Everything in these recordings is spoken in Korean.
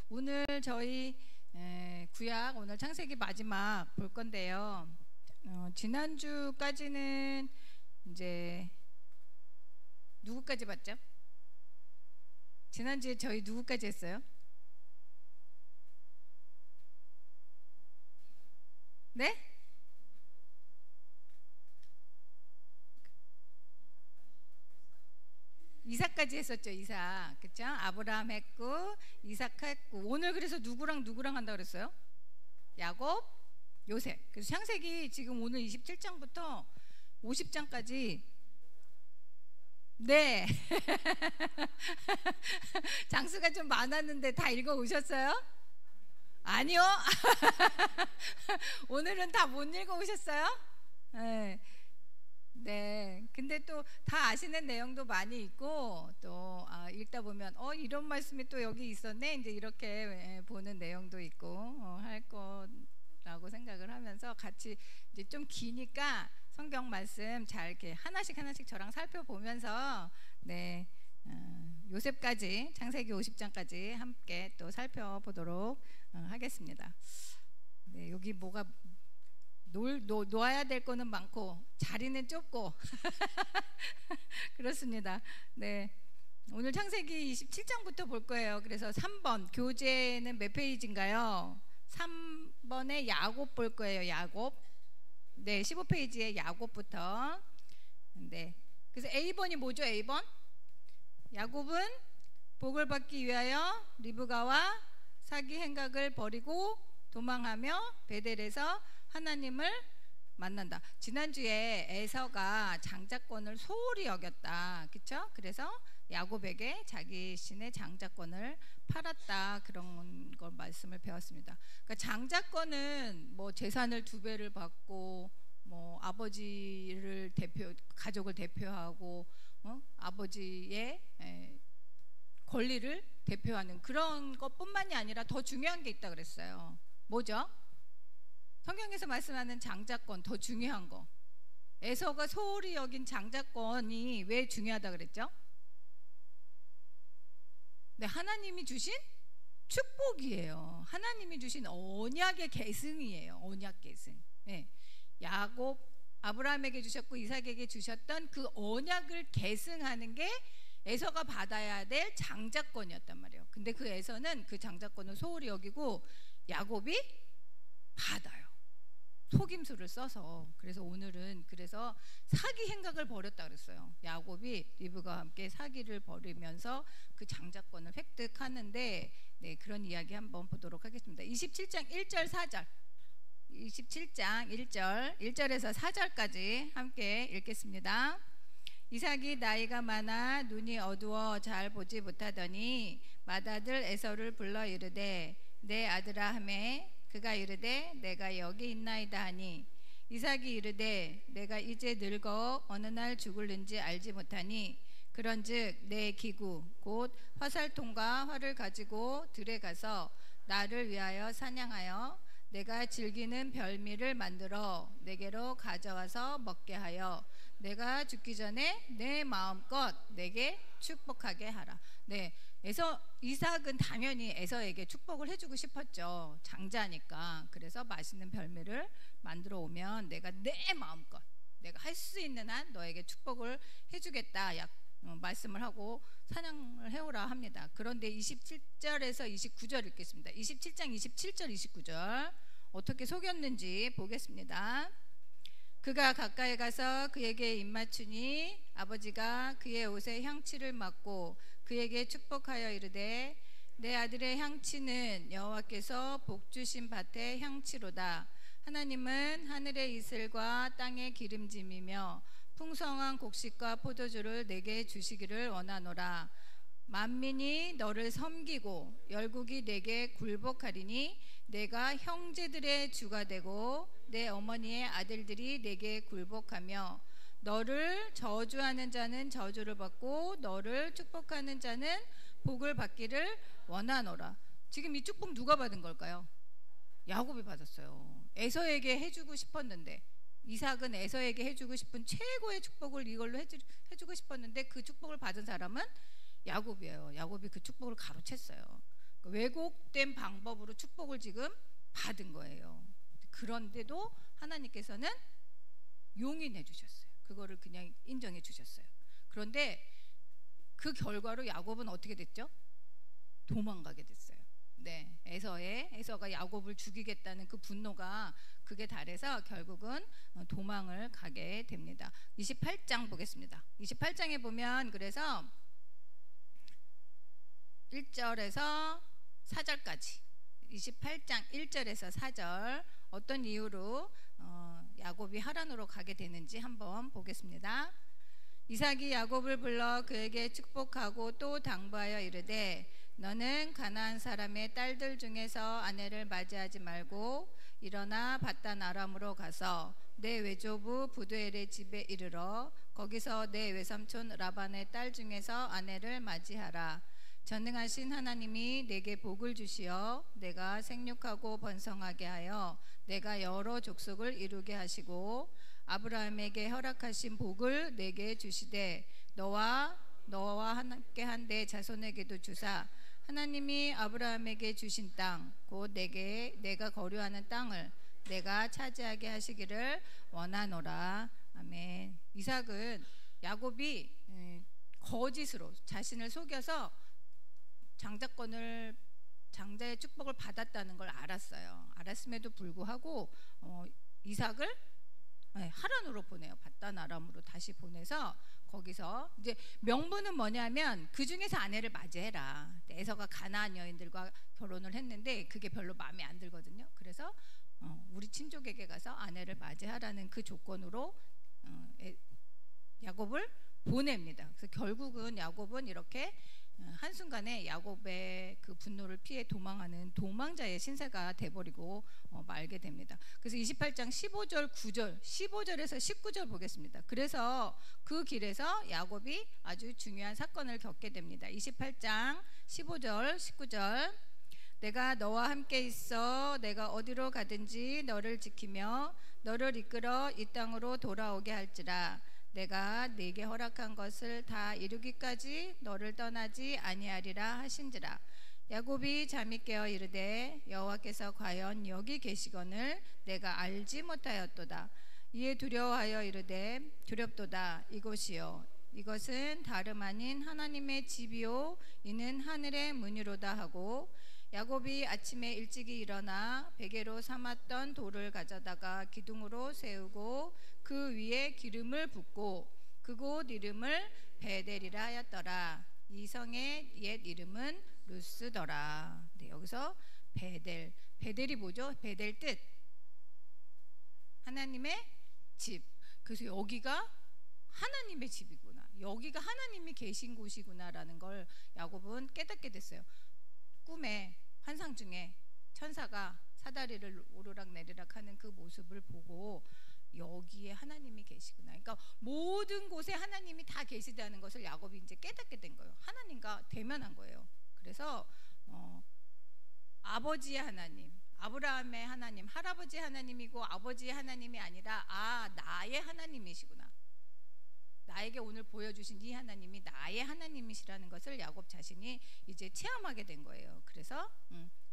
오늘 저희 구약 오늘 창세기 마지막 볼 건데요. 지난주까지는 이제 누구까지 봤죠? 지난주에 저희 누구까지 했어요? 네? 이삭까지 했었죠. 이삭, 그쵸? 아브라함 했고 이삭 했고, 오늘 그래서 누구랑 한다 그랬어요? 야곱, 요셉. 그래서 창세기 지금 오늘 27장부터 50장까지 네 장수가 좀 많았는데 다 읽어 오셨어요? 아니요. 오늘은 다 못 읽어 오셨어요? 네. 네, 근데 또 다 아시는 내용도 많이 있고 또 읽다 보면 이런 말씀이 또 여기 있었네 이제 이렇게 보는 내용도 있고 할 거라고 생각을 하면서 같이 이제 좀 기니까 성경 말씀 잘 이렇게 하나씩 저랑 살펴보면서 네 요셉까지 창세기 50장까지 함께 또 살펴보도록 하겠습니다. 네, 여기 뭐가 놓아야 될 거는 많고 자리는 좁고 그렇습니다. 네, 오늘 창세기 27장부터 볼 거예요. 그래서 3번 교재는 몇 페이지인가요? 3번에 야곱 볼 거예요. 야곱. 네, 15페이지에 야곱부터. 네, 그래서 A번이 뭐죠? A번 야곱은 복을 받기 위하여 리브가와 사기 행각을 버리고 도망하며 베델에서 하나님을 만난다. 지난주에 에서가 장자권을 소홀히 여겼다, 그쵸? 그래서 야곱에게 자기 신의 장자권을 팔았다, 그런 걸 말씀을 배웠습니다. 그러니까 장자권은 뭐 재산을 2배를 받고 뭐 아버지를 가족을 대표하고 아버지의 권리를 대표하는 그런 것뿐만이 아니라 더 중요한 게 있다 그랬어요. 뭐죠? 성경에서 말씀하는 장자권, 더 중요한 거. 에서가 소홀히 여긴 장자권이 왜 중요하다 그랬죠? 네, 하나님이 주신 축복이에요. 하나님이 주신 언약의 계승이에요. 언약 계승. 네. 야곱, 아브라함에게 주셨고 이삭에게 주셨던 그 언약을 계승하는 게 에서가 받아야 될 장자권이었단 말이에요. 근데 그 에서는 그 장자권을 소홀히 여기고 야곱이 받아요. 속임수를 써서. 그래서 오늘은 그래서 사기 행각을 벌였다 그랬어요. 야곱이 리브가와 함께 사기를 벌이면서 그 장자권을 획득하는데, 네, 그런 이야기 한번 보도록 하겠습니다. 27장 1절 4절 27장 1절에서 4절까지 함께 읽겠습니다. 이삭이 나이가 많아 눈이 어두워 잘 보지 못하더니 맏아들 에서를 불러 이르되 내 아들아 하매 그가 이르되 내가 여기 있나이다 하니 이삭이 이르되 내가 이제 늙어 어느 날 죽을는지 알지 못하니 그런즉 내 기구 곧 화살통과 활을 가지고 들에 가서 나를 위하여 사냥하여 내가 즐기는 별미를 만들어 내게로 가져와서 먹게 하여 내가 죽기 전에 내 마음껏 내게 축복하게 하라. 네, 이삭은 당연히 에서에게 축복을 해주고 싶었죠. 장자니까. 그래서 맛있는 별미를 만들어 오면 내가 내 마음껏 내가 할 수 있는 한 너에게 축복을 해주겠다 말씀을 하고 사냥을 해오라 합니다. 그런데 27절에서 29절 읽겠습니다. 27장 27절 29절 어떻게 속였는지 보겠습니다. 그가 가까이 가서 그에게 입맞추니 아버지가 그의 옷에 향취를 맡고 그에게 축복하여 이르되 내 아들의 향취는 여호와께서 복 주신 밭의 향취로다. 하나님은 하늘의 이슬과 땅의 기름짐이며 풍성한 곡식과 포도주를 내게 주시기를 원하노라. 만민이 너를 섬기고 열국이 내게 굴복하리니 내가 형제들의 주가 되고 내 어머니의 아들들이 내게 굴복하며 너를 저주하는 자는 저주를 받고 너를 축복하는 자는 복을 받기를 원하노라. 지금 이 축복 누가 받은 걸까요? 야곱이 받았어요. 에서에게 해주고 싶었는데, 이삭은 에서에게 해주고 싶은 최고의 축복을 이걸로 해주고 싶었는데 그 축복을 받은 사람은 야곱이에요. 야곱이 그 축복을 가로챘어요. 왜곡된 방법으로 축복을 지금 받은 거예요. 그런데도 하나님께서는 용인해 주셨어요. 그거를 그냥 인정해 주셨어요. 그런데 그 결과로 야곱은 어떻게 됐죠? 도망가게 됐어요. 네, 에서가 야곱을 죽이겠다는 그 분노가 극에 달해서 결국은 도망을 가게 됩니다. 28장 보겠습니다. 28장에 보면 그래서 1절에서 4절까지 28장 1절에서 4절 어떤 이유로 야곱이 하란으로 가게 되는지 한번 보겠습니다. 이삭이 야곱을 불러 그에게 축복하고 또 당부하여 이르되 너는 가나안 사람의 딸들 중에서 아내를 맞이하지 말고 일어나 밧단 아람으로 가서 내 외조부 부두엘의 집에 이르러 거기서 내 외삼촌 라반의 딸 중에서 아내를 맞이하라. 전능하신 하나님이 내게 복을 주시어 내가 생육하고 번성하게 하여 내가 여러 족속을 이루게 하시고 아브라함에게 허락하신 복을 내게 주시되 너와 함께 한 내 자손에게도 주사 하나님이 아브라함에게 주신 땅 곧 내가 거류하는 땅을 내가 차지하게 하시기를 원하노라. 아멘. 이삭은 야곱이 거짓으로 자신을 속여서 장자의 축복을 받았다는 걸 알았어요. 알았음에도 불구하고 이삭을 하란으로 보내요. 밧단 아람으로 다시 보내서 거기서 이제 명분은 뭐냐면 그 중에서 아내를 맞이해라. 에서가 가나안 여인들과 결혼을 했는데 그게 별로 마음에 안 들거든요. 그래서 우리 친족에게 가서 아내를 맞이하라는 그 조건으로 야곱을 보냅니다. 그래서 결국은 야곱은 이렇게 한순간에 야곱의 그 분노를 피해 도망하는 도망자의 신세가 돼버리고 말게 됩니다. 그래서 28장 15절 9절 15절에서 19절 보겠습니다. 그래서 그 길에서 야곱이 아주 중요한 사건을 겪게 됩니다. 28장 15절 19절 내가 너와 함께 있어 내가 어디로 가든지 너를 지키며 너를 이끌어 이 땅으로 돌아오게 할지라 내가 네게 허락한 것을 다 이루기까지 너를 떠나지 아니하리라 하신지라. 야곱이 잠이 깨어 이르되 여호와께서 과연 여기 계시거늘 내가 알지 못하였도다. 이에 두려워하여 이르되 두렵도다. 이곳이요 이것은 다름 아닌 하나님의 집이요 이는 하늘의 문이로다 하고 야곱이 아침에 일찍이 일어나 베개로 삼았던 돌을 가져다가 기둥으로 세우고 그 위에 기름을 붓고 그곳 이름을 베델이라 하였더라. 이 성의 옛 이름은 루스더라. 네, 여기서 베델이 뭐죠? 베델 뜻 하나님의 집. 그래서 여기가 하나님의 집이구나. 여기가 하나님이 계신 곳이구나라는 걸 야곱은 깨닫게 됐어요. 꿈에 환상 중에 천사가 사다리를 오르락 내리락 하는 그 모습을 보고 여기에 하나님이 계시구나. 그러니까 모든 곳에 하나님이 다 계시다는 것을 야곱이 이제 깨닫게 된 거예요. 하나님과 대면한 거예요. 그래서 아버지의 하나님, 아브라함의 하나님, 할아버지 하나님이고 아버지의 하나님이 아니라 나의 하나님이시구나. 나에게 오늘 보여주신 이 하나님이 나의 하나님이시라는 것을 야곱 자신이 이제 체험하게 된 거예요. 그래서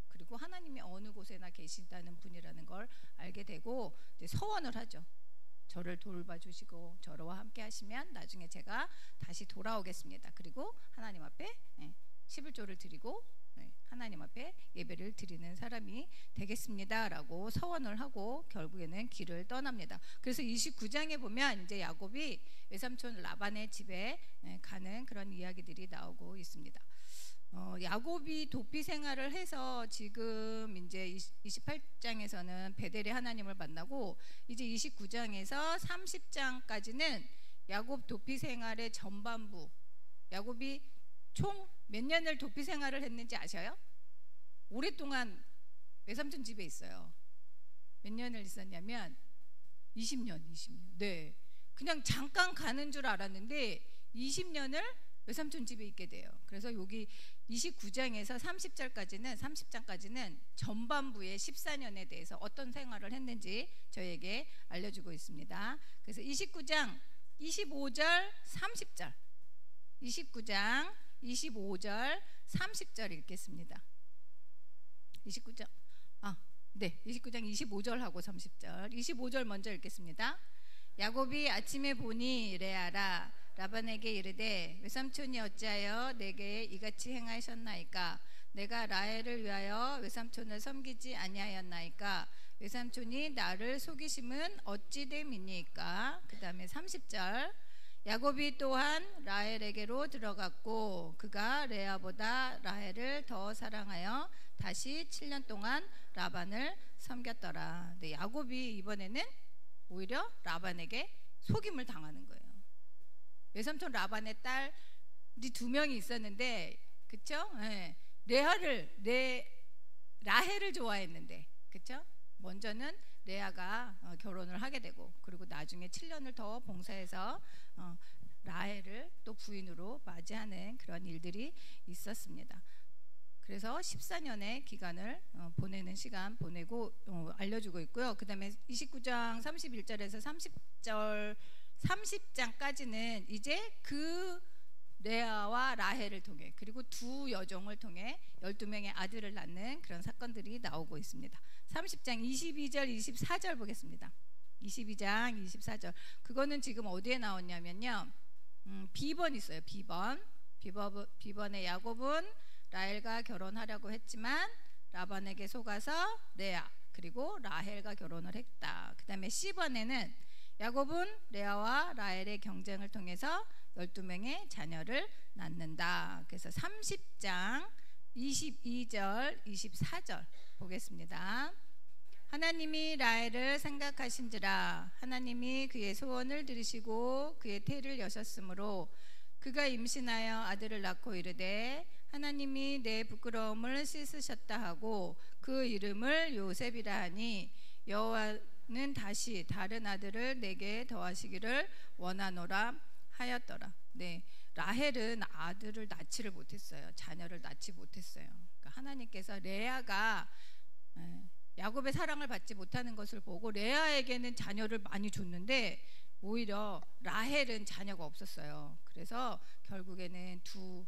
그리고 하나님이 어느 곳에나 계시다는 분이라는 걸 알게 되고 이제 서원을 하죠. 저를 돌봐주시고 저와 함께 하시면 나중에 제가 다시 돌아오겠습니다. 그리고 하나님 앞에 11조를 드리고 하나님 앞에 예배를 드리는 사람이 되겠습니다 라고 서원을 하고 결국에는 길을 떠납니다. 그래서 29장에 보면 이제 야곱이 외삼촌 라반의 집에 가는 그런 이야기들이 나오고 있습니다. 야곱이 도피 생활을 해서 지금 이제 28장에서는 베델의 하나님을 만나고 이제 29장에서 30장까지는 야곱 도피 생활의 전반부. 야곱이 총 몇 년을 도피 생활을 했는지 아셔요? 오랫동안 외삼촌 집에 있어요. 몇 년을 있었냐면 20년. 네, 그냥 잠깐 가는 줄 알았는데 20년을 외삼촌 집에 있게 돼요. 그래서 여기 29장에서 30장까지는 전반부의 14년에 대해서 어떤 생활을 했는지 저에게 알려주고 있습니다. 그래서 29장 25절 30절 29장 25절 30절 읽겠습니다. 29장 네, 29장 25절하고 30절. 25절 먼저 읽겠습니다. 야곱이 아침에 보니 레아라 라반에게 이르되 외삼촌이 어찌하여 내게 이같이 행하셨나이까? 내가 라헬을 위하여 외삼촌을 섬기지 아니하였나이까? 외삼촌이 나를 속이심은 어찌 됨이니까? 그 다음에 30절. 야곱이 또한 라헬에게로 들어갔고 그가 레아보다 라헬을 더 사랑하여 다시 7년 동안 라반을 섬겼더라. 근데 야곱이 이번에는 오히려 라반에게 속임을 당하는 거예요. 외삼촌 라반의 딸이 2명이 있었는데, 그쵸? 네. 라헬을 좋아했는데, 그쵸? 먼저는 레아가 결혼을 하게 되고, 그리고 나중에 7년을 더 봉사해서 라헬을 또 부인으로 맞이하는 그런 일들이 있었습니다. 그래서 14년의 기간을 보내는 시간 보내고 알려주고 있고요. 그 다음에 29장 31절에서 30절 30장까지는 이제 그 레아와 라헬을 통해 그리고 두 여종을 통해 12명의 아들을 낳는 그런 사건들이 나오고 있습니다. 30장 22절 24절 보겠습니다. 22장 24절 그거는 지금 어디에 나왔냐면요, 비번 있어요. 비번의 야곱은 라헬과 결혼하려고 했지만 라반에게 속아서 레아 그리고 라헬과 결혼을 했다. 그 다음에 C번에는 야곱은 레아와 라헬의 경쟁을 통해서 12명의 자녀를 낳는다. 그래서 30장 22절 24절 보겠습니다. 하나님이 라헬을 생각하신지라 하나님이 그의 소원을 들으시고 그의 태를 여셨으므로 그가 임신하여 아들을 낳고 이르되 하나님이 내 부끄러움을 씻으셨다 하고 그 이름을 요셉이라 하니 여호와는 다시 다른 아들을 내게 더하시기를 원하노라 하였더라. 네, 라헬은 아들을 낳지를 못했어요. 자녀를 낳지 못했어요. 그러니까 하나님께서 레아가 야곱의 사랑을 받지 못하는 것을 보고 레아에게는 자녀를 많이 줬는데 오히려 라헬은 자녀가 없었어요. 그래서 결국에는 두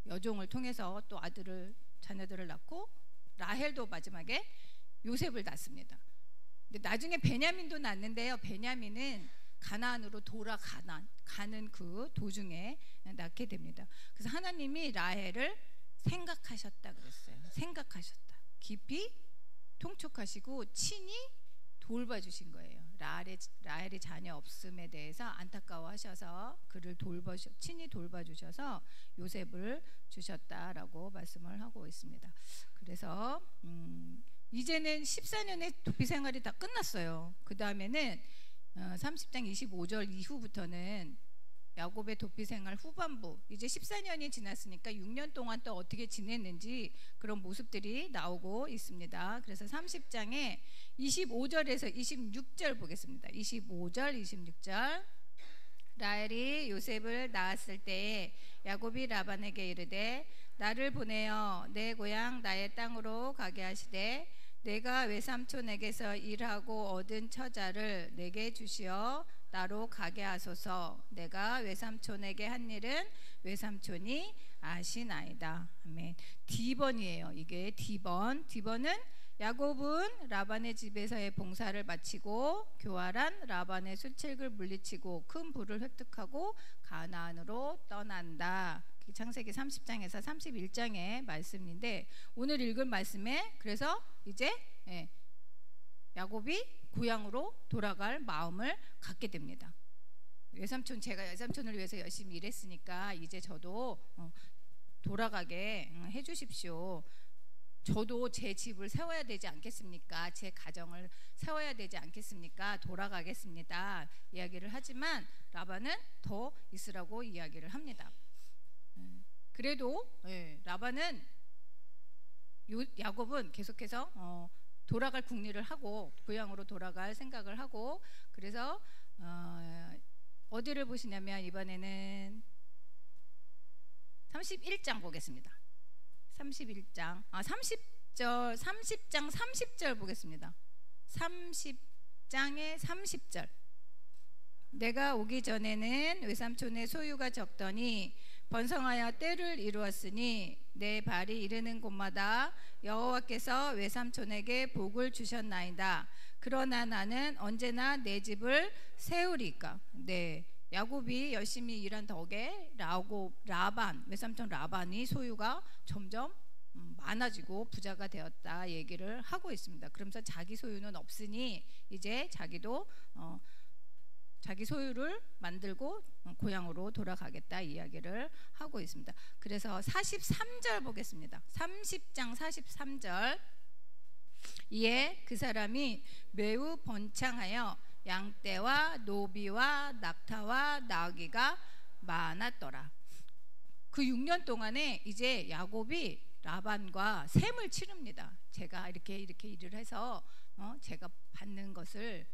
여종을 통해서 또 자녀들을 낳고 라헬도 마지막에 요셉을 낳습니다. 근데 나중에 베냐민도 낳는데요. 베냐민은 가나안으로 가는 그 도중에 낳게 됩니다. 그래서 하나님이 라헬을 생각하셨다 그랬어요. 생각하셨다. 깊이 통촉하시고 친히 돌봐주신 거예요. 라헬이 자녀 없음에 대해서 안타까워하셔서 그를 친히 돌봐주셔서 요셉을 주셨다라고 말씀을 하고 있습니다. 그래서 이제는 14년의 도피 생활이 다 끝났어요. 그 다음에는 30장 25절 이후부터는 야곱의 도피 생활 후반부, 이제 14년이 지났으니까 6년 동안 또 어떻게 지냈는지 그런 모습들이 나오고 있습니다. 그래서 30장에 25절에서 26절 보겠습니다. 25절 26절. 라헬이 요셉을 낳았을 때에 야곱이 라반에게 이르되 나를 보내어 내 고향 나의 땅으로 가게 하시되 내가 외삼촌에게서 일하고 얻은 처자를 내게 주시어 나로 가게 하소서. 내가 외삼촌에게 한 일은 외삼촌이 아시나이다. 아멘. D번이에요. 이게 D번은 야곱은 라반의 집에서의 봉사를 마치고 교활한 라반의 수책을 물리치고 큰 부를 획득하고 가나안으로 떠난다. 창세기 30장에서 31장의 말씀인데 오늘 읽을 말씀에 그래서 이제 야곱이 고향으로 돌아갈 마음을 갖게 됩니다. 제가 외삼촌을 위해서 열심히 일했으니까 이제 저도 돌아가게 해주십시오. 저도 제 집을 세워야 되지 않겠습니까? 제 가정을 세워야 되지 않겠습니까? 돌아가겠습니다. 이야기를 하지만 라반은 더 있으라고 이야기를 합니다. 그래도 야곱은 계속해서 돌아갈 궁리를 하고 고향으로 돌아갈 생각을 하고 그래서 어디를 보시냐면 이번에는 31장 보겠습니다. 30장 30절 보겠습니다. 30장의 30절. 내가 오기 전에는 외삼촌의 소유가 적더니 번성하여 때를 이루었으니 내 발이 이르는 곳마다 여호와께서 외삼촌에게 복을 주셨나이다. 그러나 나는 언제나 내 집을 세우리까. 네, 야곱이 열심히 일한 덕에 라반, 외삼촌 라반이 소유가 점점 많아지고 부자가 되었다 얘기를 하고 있습니다. 그러면서 자기 소유는 없으니 이제 자기도 자기 소유를 만들고 고향으로 돌아가겠다 이야기를 하고 있습니다. 그래서 43절 보겠습니다. 30장 43절. 이에 그 사람이 매우 번창하여 양떼와 노비와 낙타와 나귀가 많았더라. 그 6년 동안에 이제 야곱이 라반과 셈을 치릅니다. 제가 이렇게 일을 해서 제가 받는 것을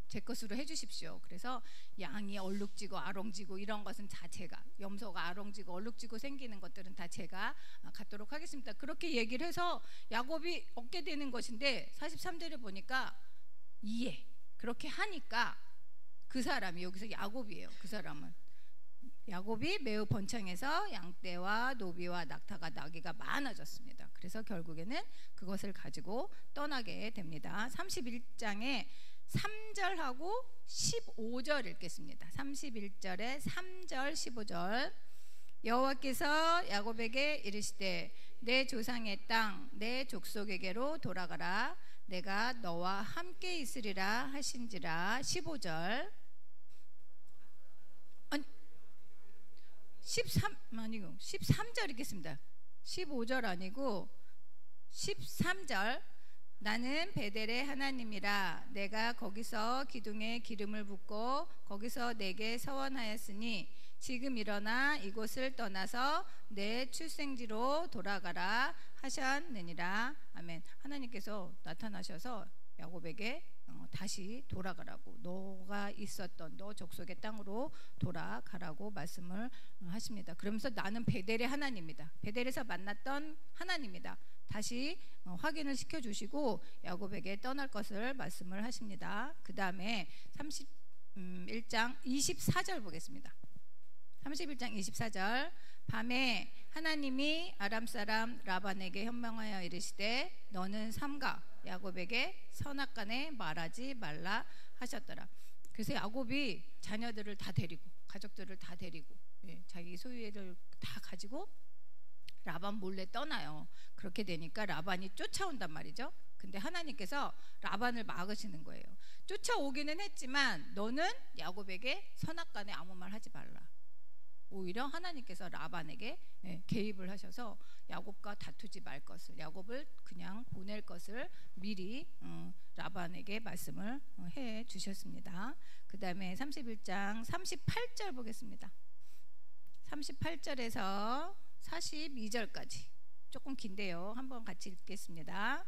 제 것으로 해주십시오. 그래서 양이 얼룩지고 아롱지고 이런 것은 다 제가, 염소가 아롱지고 얼룩지고 생기는 것들은 다 제가 갖도록 하겠습니다. 그렇게 얘기를 해서 야곱이 얻게 되는 것인데 43절에 보니까 이해 그렇게 하니까 그 사람이, 여기서 야곱이에요. 그 사람은 야곱이 매우 번창해서 양떼와 노비와 낙타가 나귀가 많아졌습니다. 그래서 결국에는 그것을 가지고 떠나게 됩니다. 31장에 3절하고 15절 읽겠습니다. 31절에 3절 15절. 여호와께서 야곱에게 이르시되 내 조상의 땅 내 족속에게로 돌아가라. 내가 너와 함께 있으리라 하신지라. 15절. 13절 읽겠습니다. 15절 아니고 13절. 나는 베델의 하나님이라. 내가 거기서 기둥에 기름을 붓고 거기서 내게 서원하였으니 지금 일어나 이곳을 떠나서 내 출생지로 돌아가라 하셨느니라. 아멘. 하나님께서 나타나셔서 야곱에게 다시 돌아가라고, 너가 있었던 너 족속의 땅으로 돌아가라고 말씀을 하십니다. 그러면서 나는 베델의 하나님이다, 베델에서 만났던 하나님이다, 다시 확인을 시켜주시고 야곱에게 떠날 것을 말씀을 하십니다. 그 다음에 31장 24절 보겠습니다. 31장 24절. 밤에 하나님이 아람 사람 라반에게 현명하여 이르시되 너는 삼가 야곱에게 선악간에 말하지 말라 하셨더라. 그래서 야곱이 자녀들을 다 데리고 가족들을 다 데리고 자기 소유를 다 가지고 라반 몰래 떠나요. 그렇게 되니까 라반이 쫓아온단 말이죠. 근데 하나님께서 라반을 막으시는 거예요. 쫓아오기는 했지만 너는 야곱에게 선악간에 아무 말 하지 말라. 오히려 하나님께서 라반에게 개입을 하셔서 야곱과 다투지 말 것을, 야곱을 그냥 보낼 것을 미리 라반에게 말씀을 해 주셨습니다. 그 다음에 31장 38절 보겠습니다. 38절에서 42절까지 조금 긴데요. 한번 같이 읽겠습니다.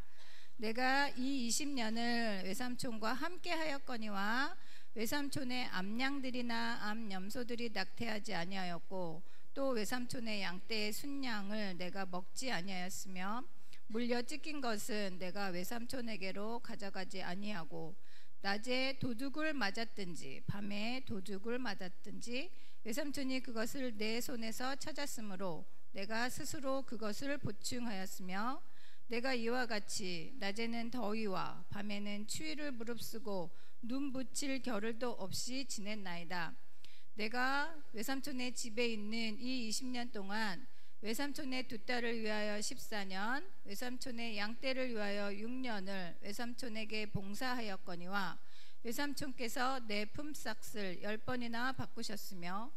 내가 이 20년을 외삼촌과 함께 하였거니와 외삼촌의 암양들이나 암염소들이 낙태하지 아니하였고 또 외삼촌의 양떼의 순양을 내가 먹지 아니하였으며 물려 찢긴 것은 내가 외삼촌에게로 가져가지 아니하고 낮에 도둑을 맞았든지 밤에 도둑을 맞았든지 외삼촌이 그것을 내 손에서 찾았으므로 내가 스스로 그것을 보충하였으며 내가 이와 같이 낮에는 더위와 밤에는 추위를 무릅쓰고 눈 붙일 겨를도 없이 지냈나이다. 내가 외삼촌의 집에 있는 이 20년 동안 외삼촌의 두 딸을 위하여 14년, 외삼촌의 양떼를 위하여 6년을 외삼촌에게 봉사하였거니와 외삼촌께서 내 품삯을 10번이나 바꾸셨으며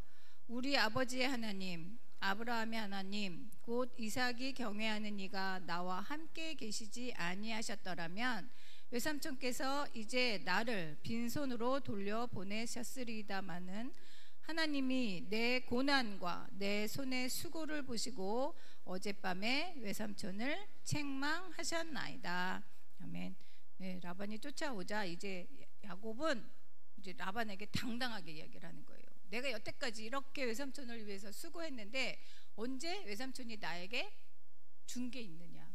우리 아버지의 하나님 아브라함의 하나님 곧 이삭이 경외하는 이가 나와 함께 계시지 아니하셨더라면 외삼촌께서 이제 나를 빈손으로 돌려보내셨으리다마는 하나님이 내 고난과 내 손의 수고를 보시고 어젯밤에 외삼촌을 책망하셨나이다. 아멘. 라반이 쫓아오자 이제 야곱은 이제 라반에게 당당하게 이야기를 하는 거예요. 내가 여태까지 이렇게 외삼촌을 위해서 수고했는데 언제 외삼촌이 나에게 준 게 있느냐,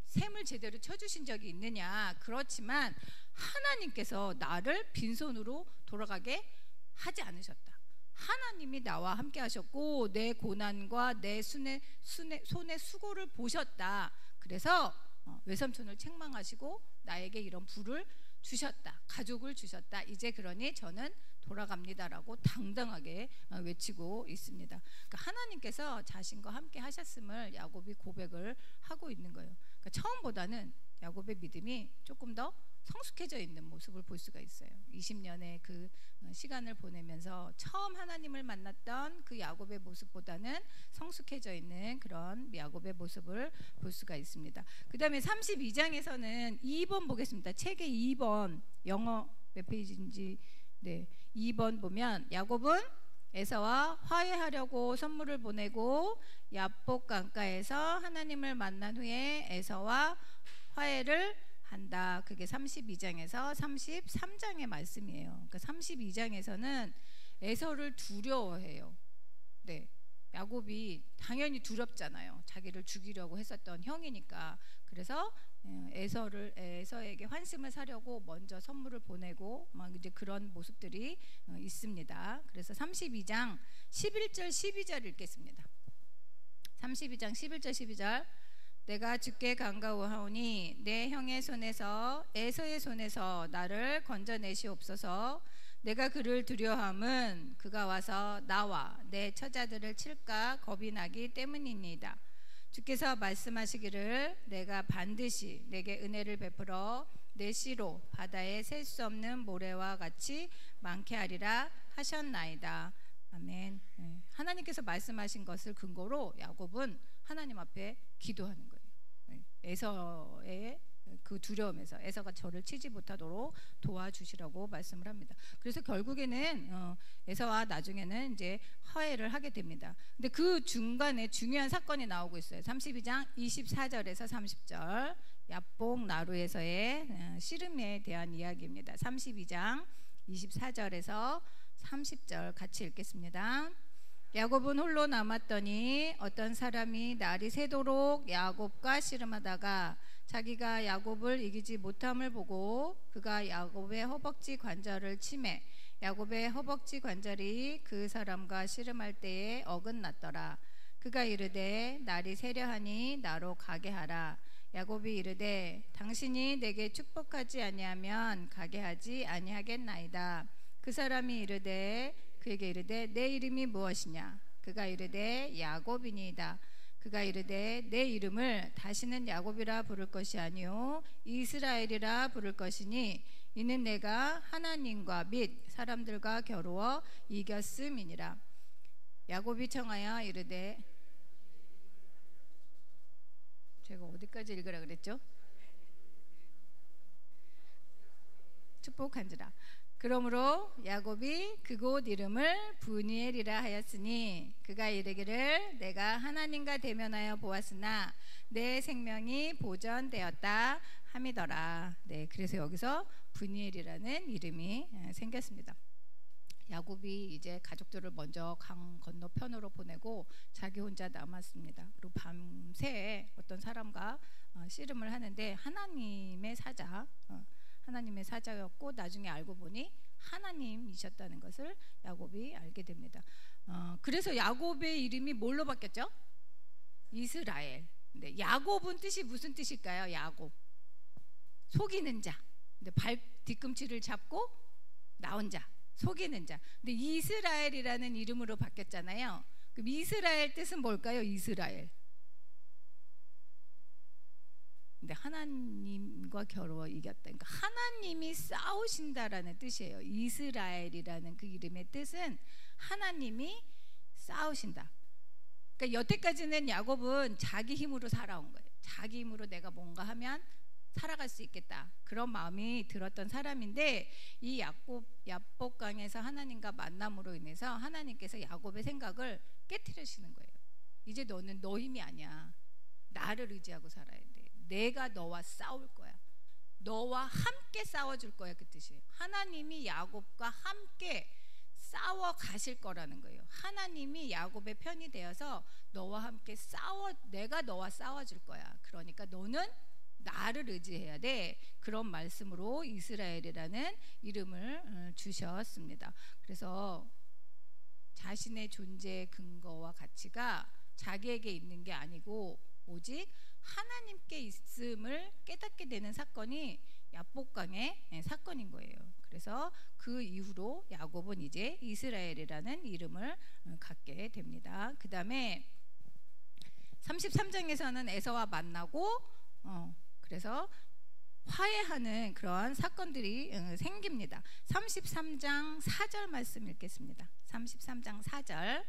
셈을 제대로 쳐주신 적이 있느냐. 그렇지만 하나님께서 나를 빈손으로 돌아가게 하지 않으셨다. 하나님이 나와 함께 하셨고 내 고난과 내 손의 수고를 보셨다. 그래서 외삼촌을 책망하시고 나에게 이런 부를 주셨다. 가족을 주셨다. 이제 그러니 저는 돌아갑니다라고 당당하게 외치고 있습니다. 그러니까 하나님께서 자신과 함께 하셨음을 야곱이 고백을 하고 있는 거예요. 그러니까 처음보다는 야곱의 믿음이 조금 더 성숙해져 있는 모습을 볼 수가 있어요. 20년의 그 시간을 보내면서 처음 하나님을 만났던 그 야곱의 모습보다는 성숙해져 있는 그런 야곱의 모습을 볼 수가 있습니다. 그 다음에 32장에서는 2번 보겠습니다. 책의 2번, 영어 몇 페이지인지 2번 보면 야곱은 에서와 화해하려고 선물을 보내고 야복 강가에서 하나님을 만난 후에 에서와 화해를 한다. 그게 32장에서 33장의 말씀이에요. 그러니까 32장에서는 에서를 두려워해요. 네, 야곱이 당연히 두렵잖아요. 자기를 죽이려고 했었던 형이니까. 그래서 에서에게 환심을 사려고 먼저 선물을 보내고 막 이제 그런 모습들이 있습니다. 그래서 32장 11절 12절 읽겠습니다. 32장 11절 12절 내가 주께 간구하오니 내 형의 손에서 에서의 손에서 나를 건져내시옵소서. 내가 그를 두려워함은 그가 와서 나와 내 처자들을 칠까 겁이 나기 때문이니이다. 주께서 말씀하시기를 내가 반드시 내게 은혜를 베풀어 내 씨로 바다에 셀 수 없는 모래와 같이 많게 하리라 하셨나이다. 아멘. 하나님께서 말씀하신 것을 근거로 야곱은 하나님 앞에 기도하는 거예요. 에서의 그 두려움에서 에서가 저를 치지 못하도록 도와주시라고 말씀을 합니다. 그래서 결국에는 에서와 나중에는 이제 화해를 하게 됩니다. 근데 그 중간에 중요한 사건이 나오고 있어요. 32장 24절에서 30절 야복 나루에서의 씨름에 대한 이야기입니다. 32장 24절에서 30절 같이 읽겠습니다. 야곱은 홀로 남았더니 어떤 사람이 날이 새도록 야곱과 씨름하다가 자기가 야곱을 이기지 못함을 보고 그가 야곱의 허벅지 관절을 치매 야곱의 허벅지 관절이 그 사람과 씨름할 때에 어긋났더라. 그가 이르되 날이 새려하니 나로 가게 하라. 야곱이 이르되 당신이 내게 축복하지 아니하면 가게 하지 아니하겠나이다. 그 사람이 이르되 그에게 이르되 내 이름이 무엇이냐? 그가 이르되 야곱이니이다. 그가 이르되 내 이름을 다시는 야곱이라 부를 것이 아니요 이스라엘이라 부를 것이니 이는 내가 하나님과 및 사람들과 겨루어 이겼음이니라. 야곱이 청하여 이르되 제가 어디까지 읽으라 그랬죠? 축복한지라. 그러므로 야곱이 그곳 이름을 브니엘이라 하였으니 그가 이르기를 내가 하나님과 대면하여 보았으나 내 생명이 보전되었다 함이더라. 네, 그래서 여기서 브니엘이라는 이름이 생겼습니다. 야곱이 이제 가족들을 먼저 강 건너편으로 보내고 자기 혼자 남았습니다. 그리고 밤새 어떤 사람과 씨름을 하는데 하나님의 사자였고 나중에 알고 보니 하나님이셨다는 것을 야곱이 알게 됩니다. 그래서 야곱의 이름이 뭘로 바뀌었죠? 이스라엘. 근데 야곱은 뜻이 무슨 뜻일까요? 야곱, 속이는 자. 근데 뒤꿈치를 잡고 나온 자, 속이는 자. 근데 이스라엘이라는 이름으로 바뀌었잖아요. 그럼 이스라엘 뜻은 뭘까요? 이스라엘. 근데 하나님과 겨루어 이겼다. 그러니까 하나님이 싸우신다라는 뜻이에요. 이스라엘이라는 그 이름의 뜻은 하나님이 싸우신다. 그러니까 여태까지는 야곱은 자기 힘으로 살아온 거예요. 자기 힘으로 내가 뭔가 하면 살아갈 수 있겠다. 그런 마음이 들었던 사람인데 이 야복강에서 하나님과 만남으로 인해서 하나님께서 야곱의 생각을 깨트리시는 거예요. 이제 너는 너 힘이 아니야. 나를 의지하고 살아야 돼. 내가 너와 싸울 거야. 너와 함께 싸워줄 거야. 그 뜻이에요. 하나님이 야곱과 함께 싸워 가실 거라는 거예요. 하나님이 야곱의 편이 되어서 너와 함께 내가 너와 싸워줄 거야. 그러니까 너는 나를 의지해야 돼. 그런 말씀으로 이스라엘이라는 이름을 주셨습니다. 그래서 자신의 존재의 근거와 가치가 자기에게 있는 게 아니고 오직 하나님께 있음을 깨닫게 되는 사건이 야복강의 사건인 거예요. 그래서 그 이후로 야곱은 이제 이스라엘이라는 이름을 갖게 됩니다. 그 다음에 33장에서는 에서와 만나고 그래서 화해하는 그런 사건들이 생깁니다. 33장 4절 말씀 읽겠습니다. 33장 4절.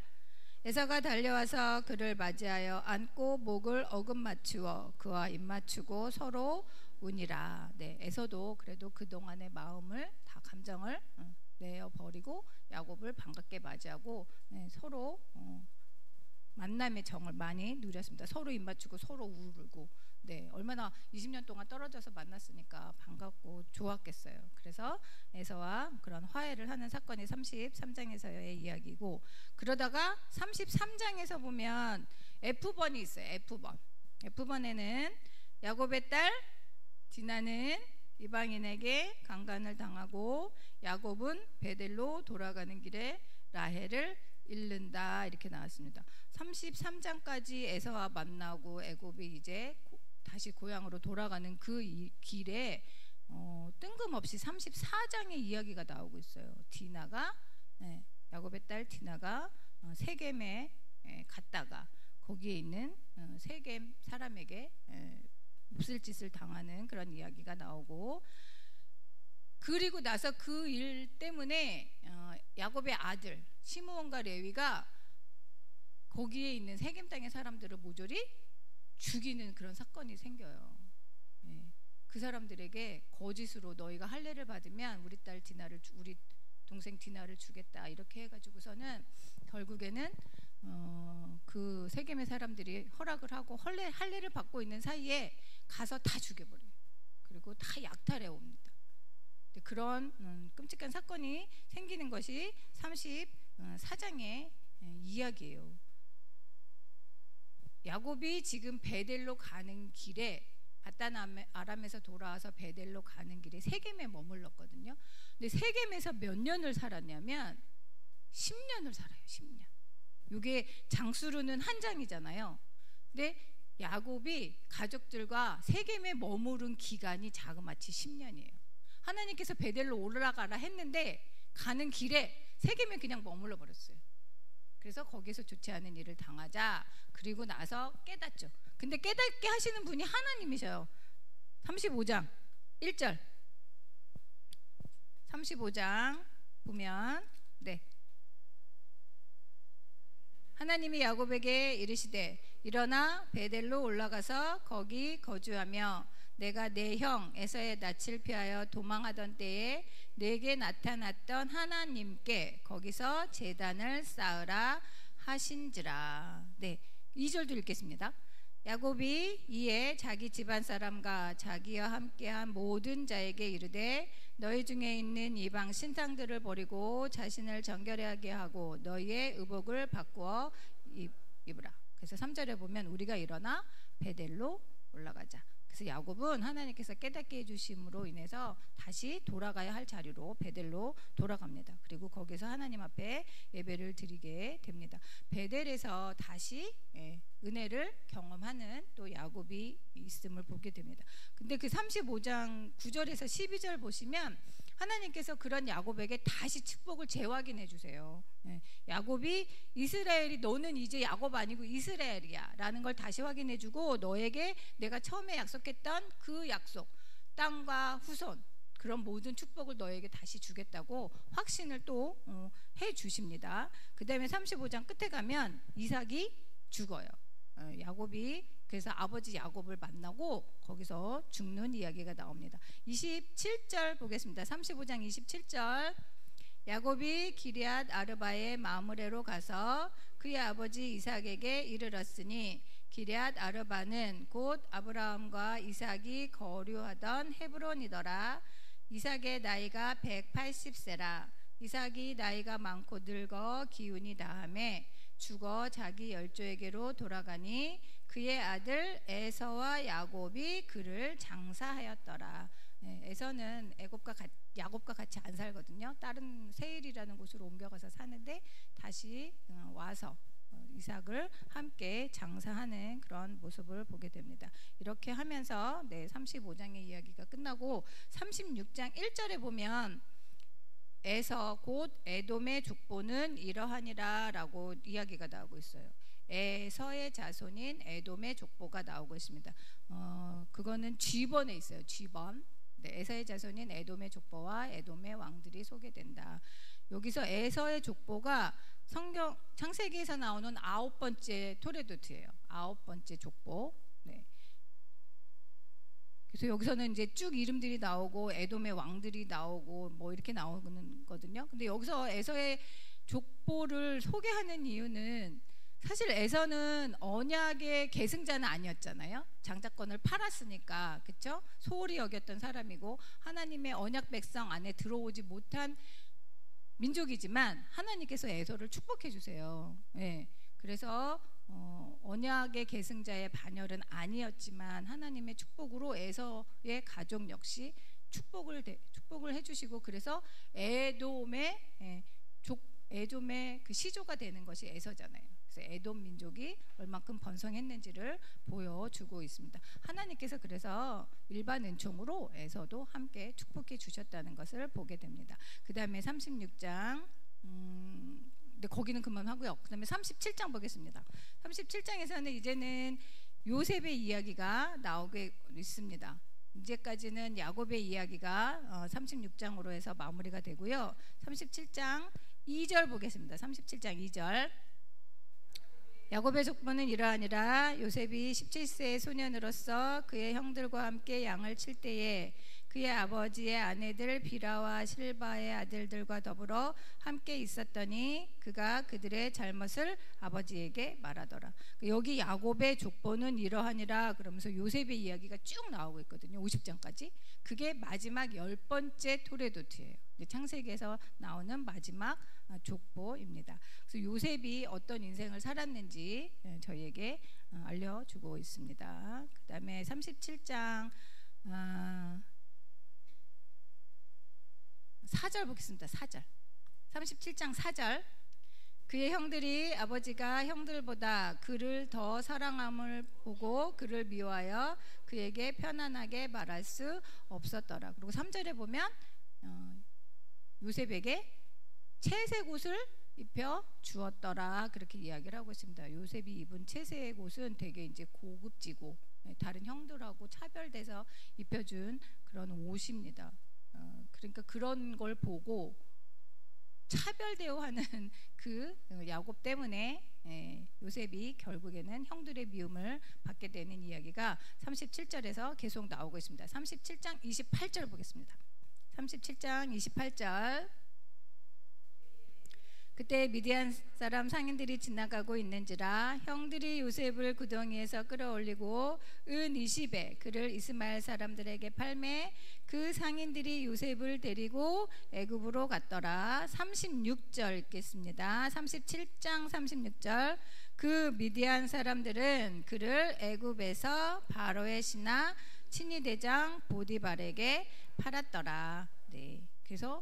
에서가 달려와서 그를 맞이하여 안고 목을 어금 맞추어 그와 입 맞추고 서로 우니라. 네, 에서도 그래도 그동안의 마음을 다 감정을 내어버리고 야곱을 반갑게 맞이하고 서로 만남의 정을 많이 누렸습니다. 서로 입 맞추고 서로 울고 네, 얼마나 20년 동안 떨어져서 만났으니까 반갑고 좋았겠어요. 그래서 에서와 그런 화해를 하는 사건이 33장에서의 이야기고, 그러다가 33장에서 보면 F번이 있어요. F번에는 야곱의 딸 디나는 이방인에게 강간을 당하고 야곱은 베델로 돌아가는 길에 라헬을 잃는다, 이렇게 나왔습니다. 33장까지 에서와 만나고 애굽이 이제 다시 고향으로 돌아가는 그 길에 뜬금없이 34장의 이야기가 나오고 있어요. 디나가 야곱의 딸 디나가 세겜에 갔다가 거기에 있는 세겜 사람에게 몹쓸 짓을 당하는 그런 이야기가 나오고, 그리고 나서 그 일 때문에 야곱의 아들 시므온과 레위가 거기에 있는 세겜 땅의 사람들을 모조리 죽이는 그런 사건이 생겨요. 그 사람들에게 거짓으로 너희가 할례를 받으면 우리 딸 디나를 우리 동생 디나를 주겠다, 이렇게 해가지고서는 결국에는 그 세겜의 사람들이 허락을 하고 할례를 받고 있는 사이에 가서 다 죽여버려요. 그리고 다 약탈해 옵니다. 그런 끔찍한 사건이 생기는 것이 34장의 이야기예요. 야곱이 지금 베델로 가는 길에 바단 아람에서 돌아와서 베델로 가는 길에 세겜에 머물렀거든요. 근데 세겜에서 몇 년을 살았냐면 10년을 살아요. 10년. 이게 장수로는 한 장이잖아요. 근데 야곱이 가족들과 세겜에 머무른 기간이 자그마치 10년이에요. 하나님께서 베델로 올라가라 했는데 가는 길에 세겜에 그냥 머물러 버렸어요. 그래서 거기서 좋지 않은 일을 당하자 그리고 나서 깨닫죠. 근데 깨닫게 하시는 분이 하나님이셔요. 35장 1절 35장 보면 하나님이 야곱에게 이르시되 일어나 베델로 올라가서 거기 거주하며 내가 내 형 에서의 낯을 피하여 도망하던 때에 내게 나타났던 하나님께 거기서 제단을 쌓으라 하신지라. 2절도 읽겠습니다. 야곱이 이에 자기 집안 사람과 자기와 함께한 모든 자에게 이르되 너희 중에 있는 이방 신상들을 버리고 자신을 정결하게 하고 너희의 의복을 바꾸어 입으라. 그래서 3절에 보면 우리가 일어나 베델로 올라가자. 그래서 야곱은 하나님께서 깨닫게 해주심으로 인해서 다시 돌아가야 할 자리로 베델로 돌아갑니다. 그리고 거기서 하나님 앞에 예배를 드리게 됩니다. 베델에서 다시 은혜를 경험하는 또 야곱이 있음을 보게 됩니다. 근데 그 35장 9절에서 12절 보시면 하나님께서 그런 야곱에게 다시 축복을 재확인해 주세요. 야곱이 이스라엘이 너는 이제 야곱 아니고 이스라엘이야 라는 걸 다시 확인해 주고 너에게 내가 처음에 약속했던 그 약속, 땅과 후손, 그런 모든 축복을 너에게 다시 주겠다고 확신을 또 해 주십니다. 그 다음에 35장 끝에 가면 이삭이 죽어요. 야곱이 그래서 아버지 야곱을 만나고 거기서 죽는 이야기가 나옵니다. 27절 보겠습니다. 35장 27절 야곱이 기럇 아르바의 마므레로 가서 그의 아버지 이삭에게 이르렀으니 기럇 아르바는 곧 아브라함과 이삭이 거류하던 헤브론이더라. 이삭의 나이가 180세라. 이삭이 나이가 많고 늙어 기운이 다하매 죽어 자기 열조에게로 돌아가니 그의 아들 에서와 야곱이 그를 장사하였더라. 에서는 야곱과 같이 안 살거든요. 다른 세일이라는 곳으로 옮겨가서 사는데 다시 와서 이삭을 함께 장사하는 그런 모습을 보게 됩니다. 이렇게 하면서 35장의 이야기가 끝나고 36장 1절에 보면 에서 곧 에돔의 족보는 이러하니라 라고 이야기가 나오고 있어요. 에서의 자손인 에돔의 족보가 나오고 있습니다. 그거는 G번에 있어요. G번. 에서의 자손인 에돔의 족보와 에돔의 왕들이 소개된다. 여기서 에서의 족보가 성경 창세기에서 나오는 9번째 토레도트예요. 9번째 족보. 그래서 여기서는 이제 쭉 이름들이 나오고 에돔의 왕들이 나오고 뭐 이렇게 나오는 거거든요. 근데 여기서 에서의 족보를 소개하는 이유는 사실 에서는 언약의 계승자는 아니었잖아요. 장자권을 팔았으니까, 그렇죠? 소홀히 여겼던 사람이고 하나님의 언약 백성 안에 들어오지 못한 민족이지만 하나님께서 에서를 축복해 주세요. 그래서 언약의 계승자의 반열은 아니었지만 하나님의 축복으로 에서의 가족 역시 축복을 해주시고, 그래서 에돔의 그 시조가 되는 것이 에서잖아요. 그래서 에돔 민족이 얼만큼 번성했는지를 보여주고 있습니다. 하나님께서 그래서 일반 은총으로 에서도 함께 축복해 주셨다는 것을 보게 됩니다. 그 다음에 36장 근데 거기는 그만하고요. 그 다음에 37장 보겠습니다. 37장에서는 이제는 요셉의 이야기가 나오게 있습니다. 이제까지는 야곱의 이야기가 36장으로 해서 마무리가 되고요. 37장 2절 보겠습니다. 37장 2절. 야곱의 족보는 이러하니라. 요셉이 17세의 소년으로서 그의 형들과 함께 양을 칠 때에 그의 아버지의 아내들 비라와 실바의 아들들과 더불어 함께 있었더니 그가 그들의 잘못을 아버지에게 말하더라. 여기 야곱의 족보는 이러하니라 그러면서 요셉의 이야기가 쭉 나오고 있거든요. 50장까지. 그게 마지막 10번째 토레도트예요. 창세기에서 나오는 마지막 족보입니다. 그래서 요셉이 어떤 인생을 살았는지 저희에게 알려주고 있습니다. 그 다음에 37장 4절 보겠습니다. 4절. 37장 4절. 그의 형들이 아버지가 형들보다 그를 더 사랑함을 보고 그를 미워하여 그에게 편안하게 말할 수 없었더라. 그리고 3절에 보면 요셉에게 채색 옷을 입혀 주었더라 그렇게 이야기를 하고 있습니다. 요셉이 입은 채색 옷은 되게 이제 고급지고 다른 형들하고 차별돼서 입혀준 그런 옷입니다. 그러니까 그런 걸 보고 차별대우하는 그 야곱 때문에 요셉이 결국에는 형들의 미움을 받게 되는 이야기가 37절에서 계속 나오고 있습니다. 37장 28절 보겠습니다. 37장 28절. 그때 미디안 사람 상인들이 지나가고 있는지라 형들이 요셉을 구덩이에서 끌어올리고 은 20에 그를 이스마엘 사람들에게 팔매 그 상인들이 요셉을 데리고 애굽으로 갔더라. 36절 읽겠습니다. 37장 36절. 그 미디안 사람들은 그를 애굽에서 바로의 신하 친위 대장 보디발에게 팔았더라. 그래서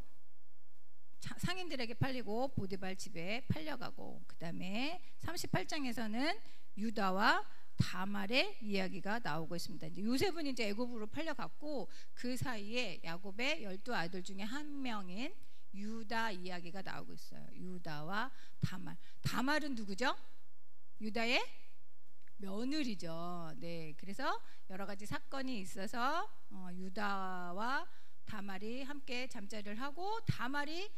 상인들에게 팔리고 보디발 집에 팔려가고, 그 다음에 38장에서는 유다와 다말의 이야기가 나오고 있습니다. 이제 요셉은 이제 애굽으로 팔려갔고 그 사이에 야곱의 12아들 중에 한 명인 유다 이야기가 나오고 있어요. 유다와 다말. 다말은 누구죠? 유다의 며느리죠. 그래서 여러 가지 사건이 있어서 유다와 다말이 함께 잠자리를 하고 다말이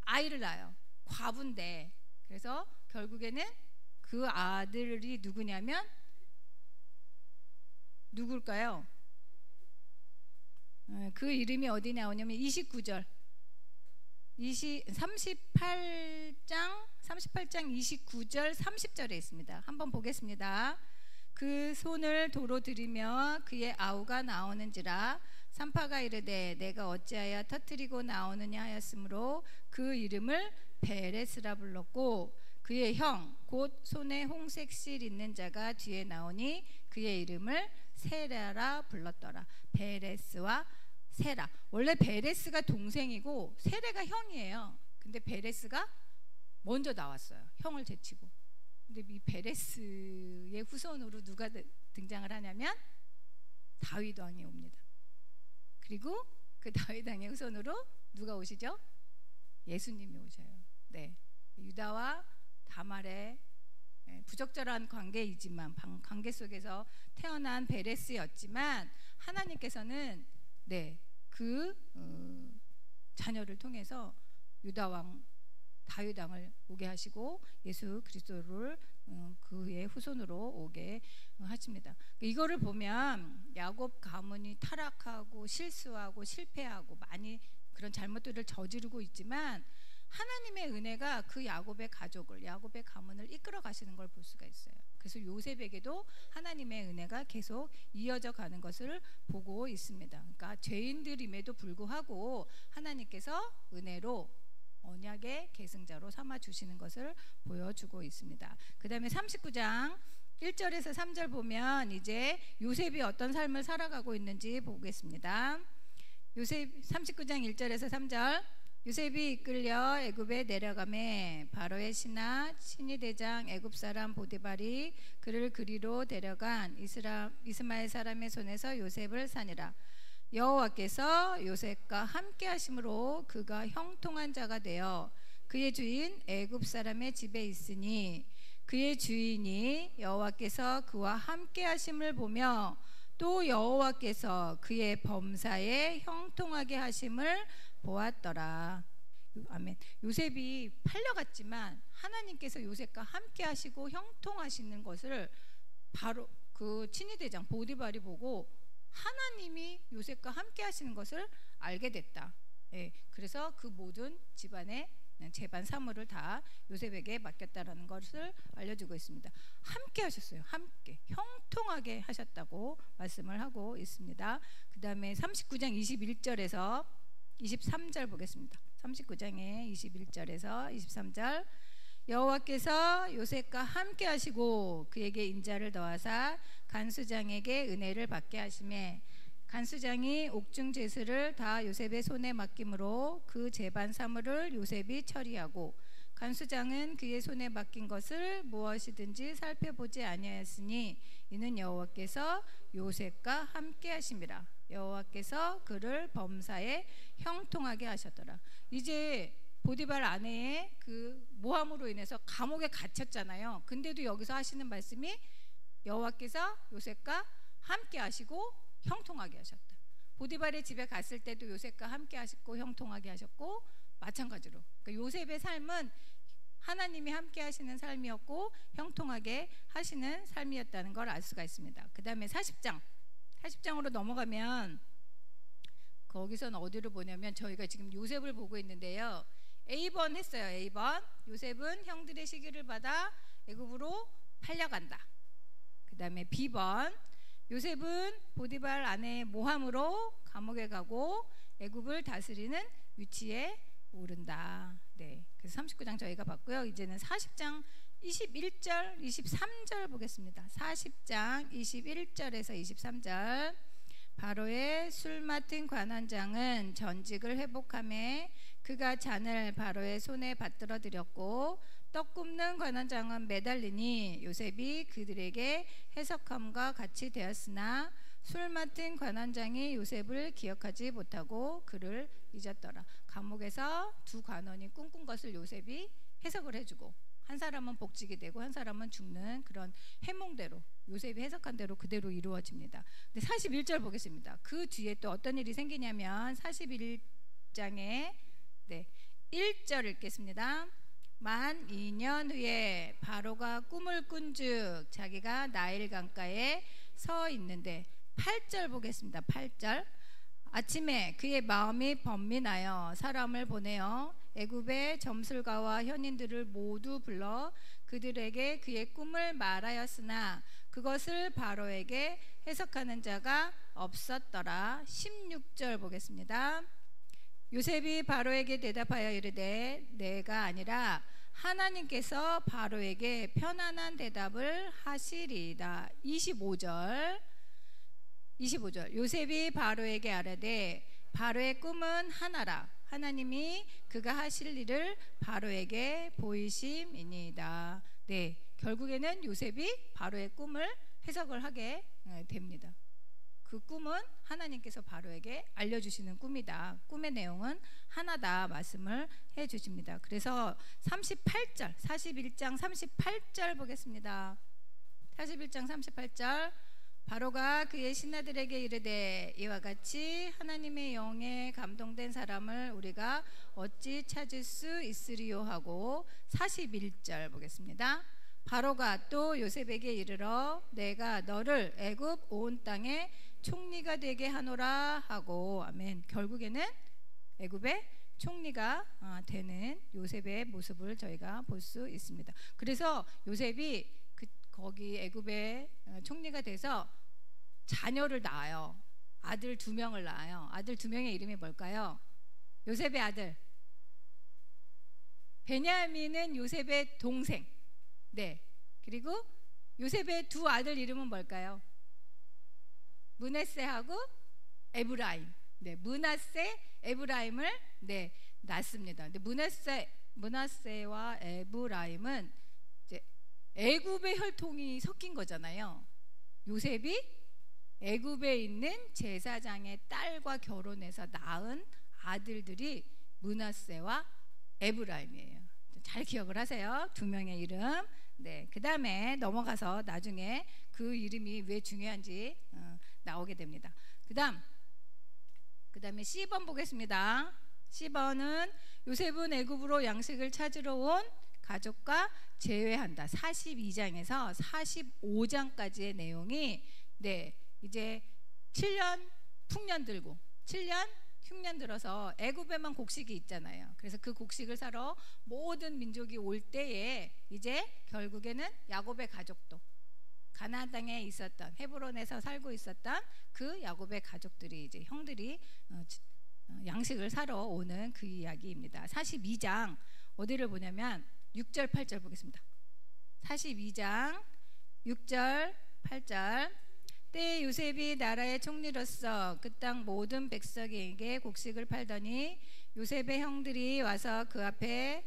아이를 낳아요. 과부인데. 그래서 결국에는 그 아들이 누구냐면 누굴까요? 그 이름이 어디 나오냐면 29절 38장 29절 30절에 있습니다. 한번 보겠습니다. 그 손을 도로 들이며 그의 아우가 나오는지라 산파가 이르되 내가 어찌하여 터뜨리고 나오느냐 하였으므로 그 이름을 베레스라 불렀고 그의 형 곧 손에 홍색 실 있는 자가 뒤에 나오니 그의 이름을 세라라 불렀더라. 베레스와 세라. 원래 베레스가 동생이고 세레가 형이에요. 근데 베레스가 먼저 나왔어요. 형을 제치고. 근데 이 베레스의 후손으로 누가 등장을 하냐면 다윗 왕이 옵니다. 그리고 그 다윗 왕의 후손으로 누가 오시죠? 예수님이 오셔요. 네, 유다와 다말의 부적절한 관계이지만 관계 속에서 태어난 베레스였지만 하나님께서는 그 자녀를 통해서 유다 왕 다윗 왕을 오게 하시고 예수 그리스도를 그의 후손으로 오게 하십니다. 이거를 보면 야곱 가문이 타락하고 실수하고 실패하고 많이 그런 잘못들을 저지르고 있지만 하나님의 은혜가 그 야곱의 가족을, 야곱의 가문을 이끌어 가시는 걸 볼 수가 있어요. 그래서 요셉에게도 하나님의 은혜가 계속 이어져 가는 것을 보고 있습니다. 그러니까 죄인들임에도 불구하고 하나님께서 은혜로 언약의 계승자로 삼아 주시는 것을 보여주고 있습니다. 그 다음에 39장 1절에서 3절 보면 이제 요셉이 어떤 삶을 살아가고 있는지 보겠습니다. 요셉 39장 1절에서 3절. 요셉이 이끌려 애굽에 내려가매 바로의 신하 친위대장 애굽 사람 보디발이 그를 그리로 데려간 이스마엘 사람의 손에서 요셉을 사니라. 여호와께서 요셉과 함께 하심으로 그가 형통한 자가 되어 그의 주인 애굽 사람의 집에 있으니 그의 주인이 여호와께서 그와 함께 하심을 보며 또 여호와께서 그의 범사에 형통하게 하심을 보았더라. 아멘. 요셉이 팔려갔지만 하나님께서 요셉과 함께 하시고 형통하시는 것을 바로 그 친위대장 보디발이 보고 하나님이 요셉과 함께 하시는 것을 알게 됐다. 그래서 그 모든 집안의 재반 사물을 다 요셉에게 맡겼다라는 것을 알려주고 있습니다. 함께 하셨어요. 함께 형통하게 하셨다고 말씀을 하고 있습니다. 그 다음에 39장 21절에서 23절 보겠습니다. 39장의 21절에서 23절. 여호와께서 요셉과 함께 하시고 그에게 인자를 더하사 간수장에게 은혜를 받게 하시매 간수장이 옥중 제수를 다 요셉의 손에 맡김으로 그 재반 사물을 요셉이 처리하고 간수장은 그의 손에 맡긴 것을 무엇이든지 살펴보지 아니하였으니 이는 여호와께서 요셉과 함께 하심이라. 여호와께서 그를 범사에 형통하게 하셨더라. 이제 보디발 아내의 그 모함으로 인해서 감옥에 갇혔잖아요. 근데도 여기서 하시는 말씀이 여호와께서 요셉과 함께 하시고 형통하게 하셨다. 보디발의 집에 갔을 때도 요셉과 함께 하시고 형통하게 하셨고 마찬가지로 그러니까 요셉의 삶은 하나님이 함께 하시는 삶이었고 형통하게 하시는 삶이었다는 걸 알 수가 있습니다. 그 다음에 40장으로 넘어가면 거기서는 어디를 보냐면 저희가 지금 요셉을 보고 있는데요. A번 했어요. A번. 요셉은 형들의 시기를 받아 애굽으로 팔려간다. 그 다음에 B번. 요셉은 보디발 아내의 모함으로 감옥에 가고 애굽을 다스리는 위치에 오른다. 네, 그래서 39장 저희가 봤고요. 이제는 40장 21절, 23절 보겠습니다. 40장 21절에서 23절. 바로의 술 맡은 관원장은 전직을 회복하며 그가 잔을 바로의 손에 받들어 드렸고 떡 굽는 관원장은 매달리니 요셉이 그들에게 해석함과 같이 되었으나 술 맡은 관원장이 요셉을 기억하지 못하고 그를 잊었더라. 감옥에서 두 관원이 꿈꾼 것을 요셉이 해석을 해주고 한 사람은 복직이 되고 한 사람은 죽는 그런 해몽대로 요셉이 해석한 대로 그대로 이루어집니다. 근데 41절 보겠습니다. 그 뒤에 또 어떤 일이 생기냐면 41장에 1절 읽겠습니다. 만 2년 후에 바로가 꿈을 꾼즉 자기가 나일 강가에 서 있는데 8절 보겠습니다. 8절. 아침에 그의 마음이 번민하여 사람을 보내어 애굽의 점술가와 현인들을 모두 불러 그들에게 그의 꿈을 말하였으나 그것을 바로에게 해석하는 자가 없었더라. 16절 보겠습니다. 요셉이 바로에게 대답하여 이르되 내가 아니라 하나님께서 바로에게 편안한 대답을 하시리이다. 25절. 25절. 요셉이 바로에게 아뢰되 바로의 꿈은 하나라. 하나님이 그가 하실 일을 바로에게 보이심이니이다. 네, 결국에는 요셉이 바로의 꿈을 해석을 하게 됩니다. 그 꿈은 하나님께서 바로에게 알려주시는 꿈이다. 꿈의 내용은 하나다 말씀을 해주십니다. 그래서 38절, 41장 38절 보겠습니다. 41장 38절. 바로가 그의 신하들에게 이르되 이와 같이 하나님의 영에 감동된 사람을 우리가 어찌 찾을 수 있으리요 하고 41절 보겠습니다. 바로가 또 요셉에게 이르러 내가 너를 애굽 온 땅에 총리가 되게 하노라 하고. 아멘. 결국에는 애굽의 총리가 되는 요셉의 모습을 저희가 볼 수 있습니다. 그래서 요셉이 거기 애굽의 총리가 돼서 자녀를 낳아요. 아들 2명을 낳아요. 아들 2명의 이름이 뭘까요? 요셉의 아들 베냐민은 요셉의 동생. 네. 그리고 요셉의 2 아들 이름은 뭘까요? 므낫세하고 에브라임. 네, 므낫세, 에브라임을 네, 낳습니다. 근데 므낫세와 에브라임은 이제 애굽의 혈통이 섞인 거잖아요. 요셉이 애굽에 있는 제사장의 딸과 결혼해서 낳은 아들들이 므낫세와 에브라임이에요. 잘 기억을 하세요. 2명의 이름. 네, 그 다음에 넘어가서 나중에 그 이름이 왜 중요한지 나오게 됩니다. 그 다음에 C번 보겠습니다. C번은 요셉은 애굽으로 양식을 찾으러 온 가족과 재회한다. 42장에서 45장까지의 내용이 네, 이제 7년 풍년 들고 7년 흉년 들어서 애굽에만 곡식이 있잖아요. 그래서 그 곡식을 사러 모든 민족이 올 때에 이제 결국에는 야곱의 가족도 가나안 땅에 있었던 헤브론에서 살고 있었던 그 야곱의 가족들이 이제 형들이 양식을 사러 오는 그 이야기입니다. 42장 어디를 보냐면 6절 8절 보겠습니다. 42장 6절 8절. 때에 요셉이 나라의 총리로서 그 땅 모든 백성에게 곡식을 팔더니 요셉의 형들이 와서 그 앞에서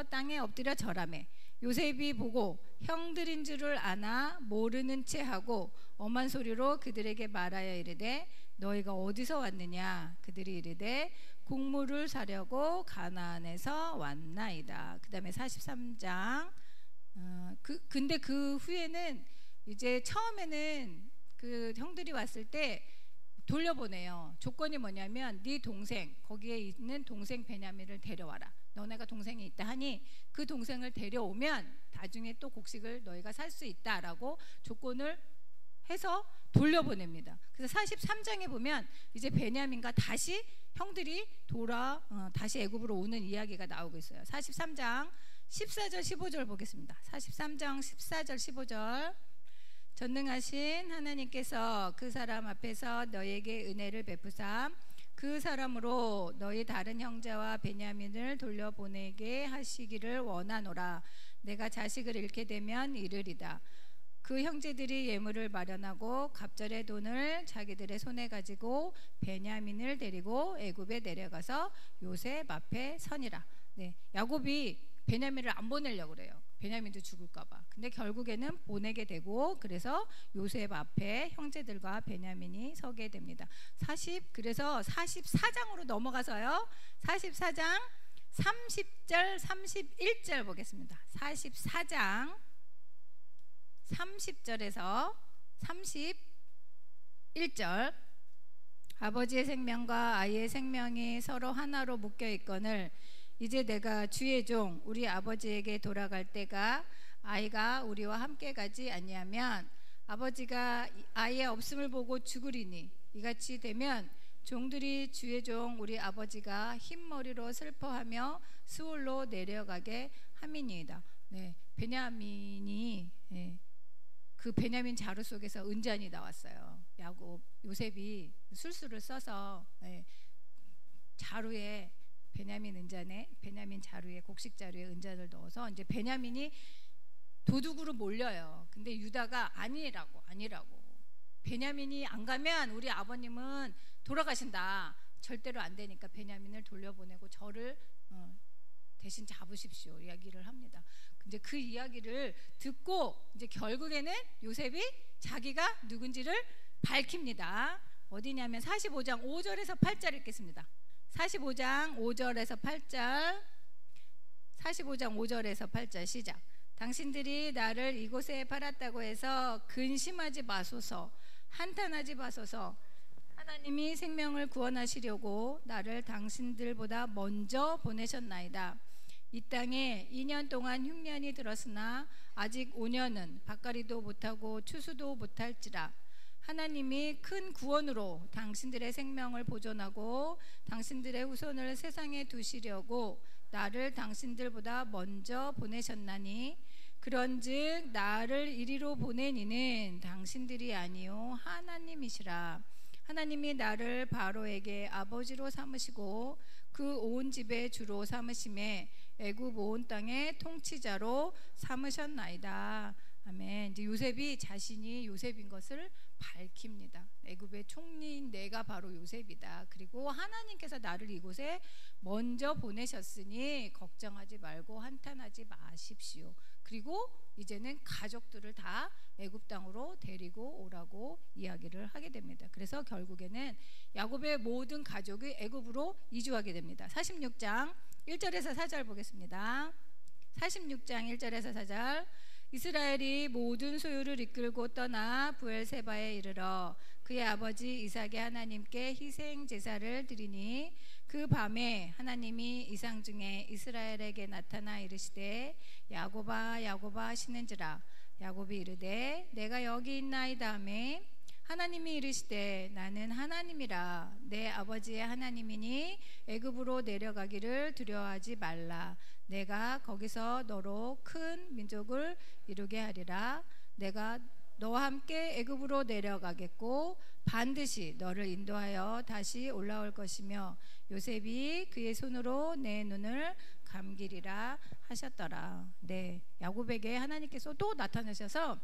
땅에 엎드려 절하매 요셉이 보고 형들인 줄을 아나 모르는 채 하고 엄한 소리로 그들에게 말하여 이르되 너희가 어디서 왔느냐. 그들이 이르되 곡물을 사려고 가나안에서 왔나이다. 그 다음에 43장. 근데 그 후에는 이제 처음에는 그 형들이 왔을 때 돌려보내요. 조건이 뭐냐면 네 동생 거기에 있는 동생 베냐민을 데려와라. 너네가 동생이 있다 하니 그 동생을 데려오면 나중에 또 곡식을 너희가 살 수 있다라고 조건을 해서 돌려보냅니다. 그래서 43장에 보면 이제 베냐민과 다시 형들이 다시 애굽으로 오는 이야기가 나오고 있어요. 43장 14절 15절 보겠습니다. 43장 14절 15절. 전능하신 하나님께서 그 사람 앞에서 너에게 은혜를 베푸사 그 사람으로 너희 다른 형제와 베냐민을 돌려보내게 하시기를 원하노라. 내가 자식을 잃게 되면 이르리다. 그 형제들이 예물을 마련하고 갑절의 돈을 자기들의 손에 가지고 베냐민을 데리고 애굽에 내려가서 요셉 앞에 서니라. 네, 야곱이 베냐민을 안 보내려고 그래요. 베냐민도 죽을까봐. 근데 결국에는 보내게 되고 그래서 요셉 앞에 형제들과 베냐민이 서게 됩니다. 그래서 44장으로 넘어가서요. 44장 30절 31절 보겠습니다. 44장 30절에서 31절. 아버지의 생명과 아이의 생명이 서로 하나로 묶여 있거늘 이제 내가 주의 종 우리 아버지에게 돌아갈 때가 아이가 우리와 함께 가지 아니하면 아버지가 아이의 없음을 보고 죽으리니 이같이 되면 종들이 주의 종 우리 아버지가 흰머리로 슬퍼하며 수월로 내려가게 함이니이다. 네, 베냐민이 그 베냐민 자루 속에서 은잔이 나왔어요. 요셉이 술수를 써서 자루에 베냐민 자루에 곡식 자루에 은잔을 넣어서 이제 베냐민이 도둑으로 몰려요. 근데 유다가 아니라고 베냐민이 안 가면 우리 아버님은 돌아가신다. 절대로 안 되니까 베냐민을 돌려보내고 저를 대신 잡으십시오 이야기를 합니다. 근데 그 이야기를 듣고 이제 결국에는 요셉이 자기가 누군지를 밝힙니다. 어디냐면 45장 5절에서 8절 읽겠습니다. 45장 5절에서 8절 45장 5절에서 8절 시작. 당신들이 나를 이곳에 팔았다고 해서 근심하지 마소서, 한탄하지 마소서. 하나님이 생명을 구원하시려고 나를 당신들보다 먼저 보내셨나이다. 이 땅에 2년 동안 흉년이 들었으나 아직 5년은 밭갈이도 못하고 추수도 못할지라. 하나님이 큰 구원으로 당신들의 생명을 보존하고 당신들의 후손을 세상에 두시려고 나를 당신들보다 먼저 보내셨나니, 그런즉 나를 이리로 보낸 이는 당신들이 아니요 하나님이시라. 하나님이 나를 바로에게 아버지로 삼으시고 그 온 집의 주로 삼으심에 애굽 온 땅의 통치자로 삼으셨나이다. 아멘. 이제 요셉이 자신이 요셉인 것을 밝힙니다. 애굽의 총리인 내가 바로 요셉이다. 그리고 하나님께서 나를 이곳에 먼저 보내셨으니 걱정하지 말고 한탄하지 마십시오. 그리고 이제는 가족들을 다 애굽 땅으로 데리고 오라고 이야기를 하게 됩니다. 그래서 결국에는 야곱의 모든 가족이 애굽으로 이주하게 됩니다. 46장 1절에서 4절 보겠습니다. 46장 1절에서 4절. 이스라엘이 모든 소유를 이끌고 떠나 부엘세바에 이르러 그의 아버지 이삭의 하나님께 희생 제사를 드리니, 그 밤에 하나님이 이상 중에 이스라엘에게 나타나 이르시되 야곱아 야곱아 하시는지라. 야곱이 이르되 내가 여기 있나이다 하매, 하나님이 이르시되 나는 하나님이라. 내 아버지의 하나님이니 애굽으로 내려가기를 두려워하지 말라. 내가 거기서 너로 큰 민족을 이루게 하리라. 내가 너와 함께 애굽으로 내려가겠고 반드시 너를 인도하여 다시 올라올 것이며 요셉이 그의 손으로 내 눈을 감기리라 하셨더라. 네, 야곱에게 하나님께서 또 나타나셔서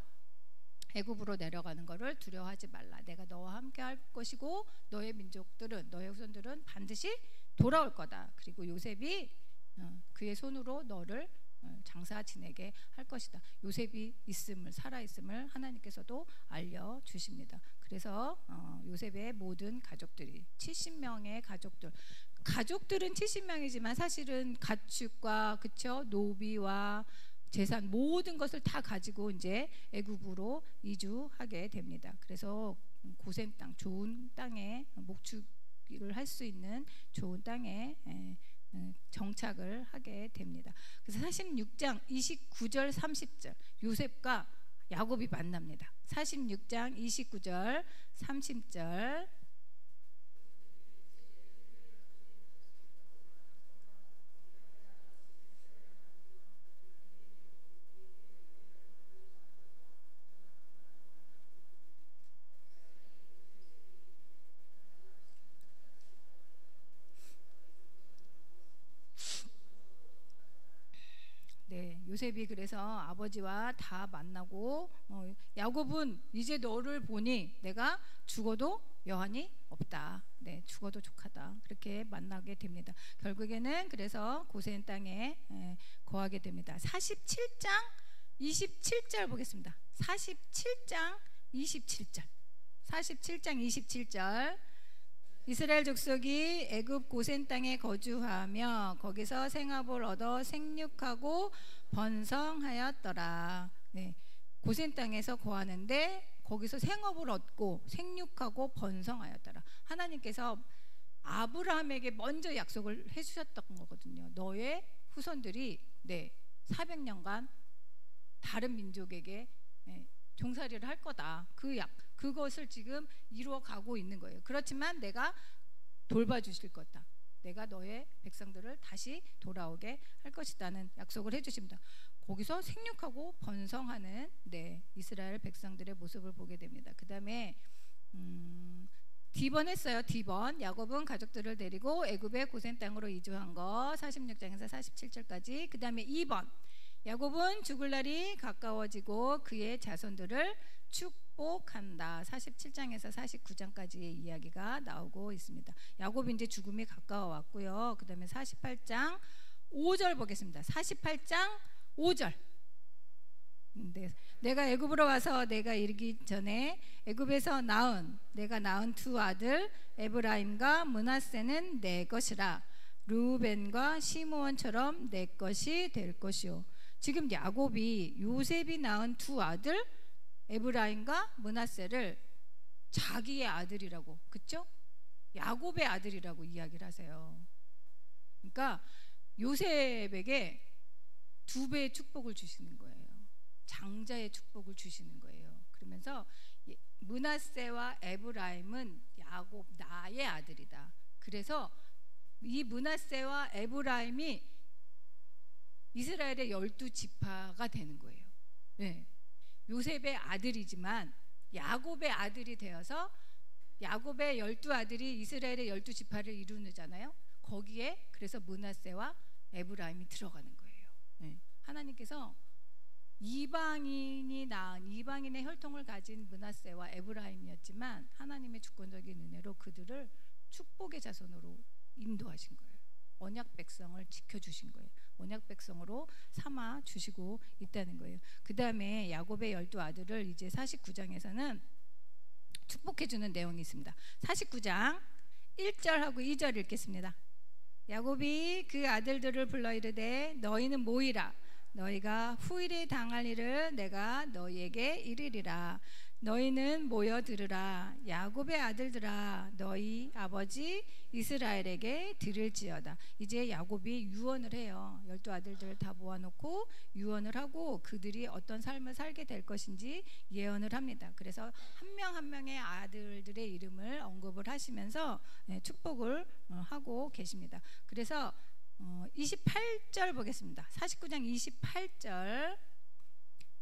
애굽으로 내려가는 것을 두려워하지 말라. 내가 너와 함께 할 것이고 너의 민족들은, 너의 후손들은 반드시 돌아올 거다. 그리고 요셉이 그의 손으로 너를 장사 지내게 할 것이다. 요셉이 있음을, 살아 있음을 하나님께서도 알려 주십니다. 그래서 요셉의 모든 가족들이 70명의 가족들은 70명이지만 사실은 가축과 그쵸 노비와 재산 모든 것을 다 가지고 이제 애굽으로 이주하게 됩니다. 그래서 고센 땅, 좋은 땅에 목축을 할 수 있는 좋은 땅에 정착을 하게 됩니다. 그래서 46장 29절 30절 요셉과 야곱이 만납니다. 46장 29절 30절. 네, 요셉이 그래서 아버지와 다 만나고 야곱은 이제 너를 보니 내가 죽어도 여한이 없다. 네, 죽어도 족하다. 그렇게 만나게 됩니다. 결국에는 그래서 고센 땅에 거하게 됩니다. 47장 27절 보겠습니다. 47장 27절. 47장 27절. 이스라엘 족속이 애굽 고센 땅에 거주하며 거기서 생업을 얻어 생육하고 번성하였더라. 네, 고센 땅에서 거하는데 거기서 생업을 얻고 생육하고 번성하였더라. 하나님께서 아브라함에게 먼저 약속을 해주셨던 거거든요. 너의 후손들이 400년간 다른 민족에게 종살이를 할 거다. 그것을 지금 이루어가고 있는 거예요. 그렇지만 내가 돌봐주실 거다. 내가 너의 백성들을 다시 돌아오게 할 것이다는 약속을 해주십니다. 거기서 생육하고 번성하는 이스라엘 백성들의 모습을 보게 됩니다. 그 다음에 디번 했어요. 디번. 야곱은 가족들을 데리고 애굽의 고센 땅으로 이주한 거 46장에서 47절까지. 그 다음에 2번. 야곱은 죽을 날이 가까워지고 그의 자손들을 축복한다. 47장에서 49장까지의 이야기가 나오고 있습니다. 야곱이 이제 죽음이 가까워 왔고요. 그 다음에 48장 5절 보겠습니다. 48장 5절. 내가 애굽으로 와서 내가 이르기 전에 애굽에서 내가 낳은 두 아들 에브라임과 므낫세는 내 것이라. 르우벤과 시므온처럼 내 것이 될 것이요. 지금 야곱이 요셉이 낳은 두 아들 에브라임과 므낫세를 자기의 아들이라고, 그쵸? 야곱의 아들이라고 이야기를 하세요. 그러니까 요셉에게 두 배의 축복을 주시는 거예요. 장자의 축복을 주시는 거예요. 그러면서 므낫세와 에브라임은 야곱 나의 아들이다. 그래서 이 므낫세와 에브라임이 이스라엘의 12지파가 되는 거예요. 네. 요셉의 아들이지만 야곱의 아들이 되어서 야곱의 12아들이 이스라엘의 12지파를 이루잖아요. 거기에 그래서 므낫세와 에브라임이 들어가는 거예요. 네. 하나님께서 이방인이 낳은 이방인의 혈통을 가진 므낫세와 에브라임이었지만 하나님의 주권적인 은혜로 그들을 축복의 자손으로 인도하신 거예요. 언약 백성을 지켜주신 거예요. 언약 백성으로 삼아 주시고 있다는 거예요. 그 다음에 야곱의 12아들을 이제 49장에서는 축복해주는 내용이 있습니다. 49장 1절하고 2절 읽겠습니다. 야곱이 그 아들들을 불러 이르되 너희는 모이라. 너희가 후일에 당할 일을 내가 너희에게 이르리라. 너희는 모여 들으라. 야곱의 아들들아 너희 아버지 이스라엘에게 들을지어다. 이제 야곱이 유언을 해요. 12아들들을 다 모아놓고 유언을 하고 그들이 어떤 삶을 살게 될 것인지 예언을 합니다. 그래서 한 명 한 명의 아들들의 이름을 언급을 하시면서 축복을 하고 계십니다. 그래서 28절 보겠습니다. 49장 28절.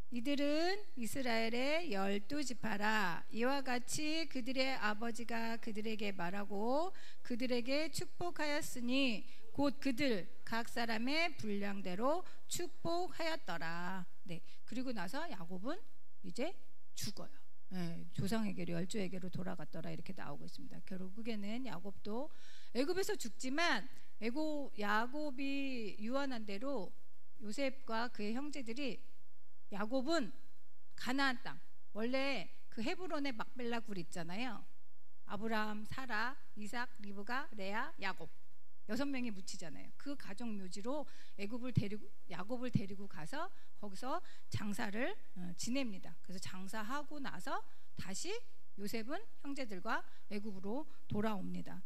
이들은 이스라엘의 12지파라. 이와 같이 그들의 아버지가 그들에게 말하고 그들에게 축복하였으니 곧 그들 각 사람의 분량대로 축복하였더라. 네. 그리고 나서 야곱은 이제 죽어요. 네. 조상에게로 12에게로 돌아갔더라 이렇게 나오고 있습니다. 결국에는 야곱도 애굽에서 죽지만 야곱이 유언한 대로 요셉과 그의 형제들이 야곱은 가나안 땅, 원래 그 헤브론의 막벨라 굴 있잖아요. 아브라함, 사라, 이삭, 리브가, 레아, 야곱 6명이 묻히잖아요. 그 가족 묘지로 야곱을 데리고 가서 거기서 장사를 지냅니다. 그래서 장사하고 나서 다시 요셉은 형제들과 애굽으로 돌아옵니다.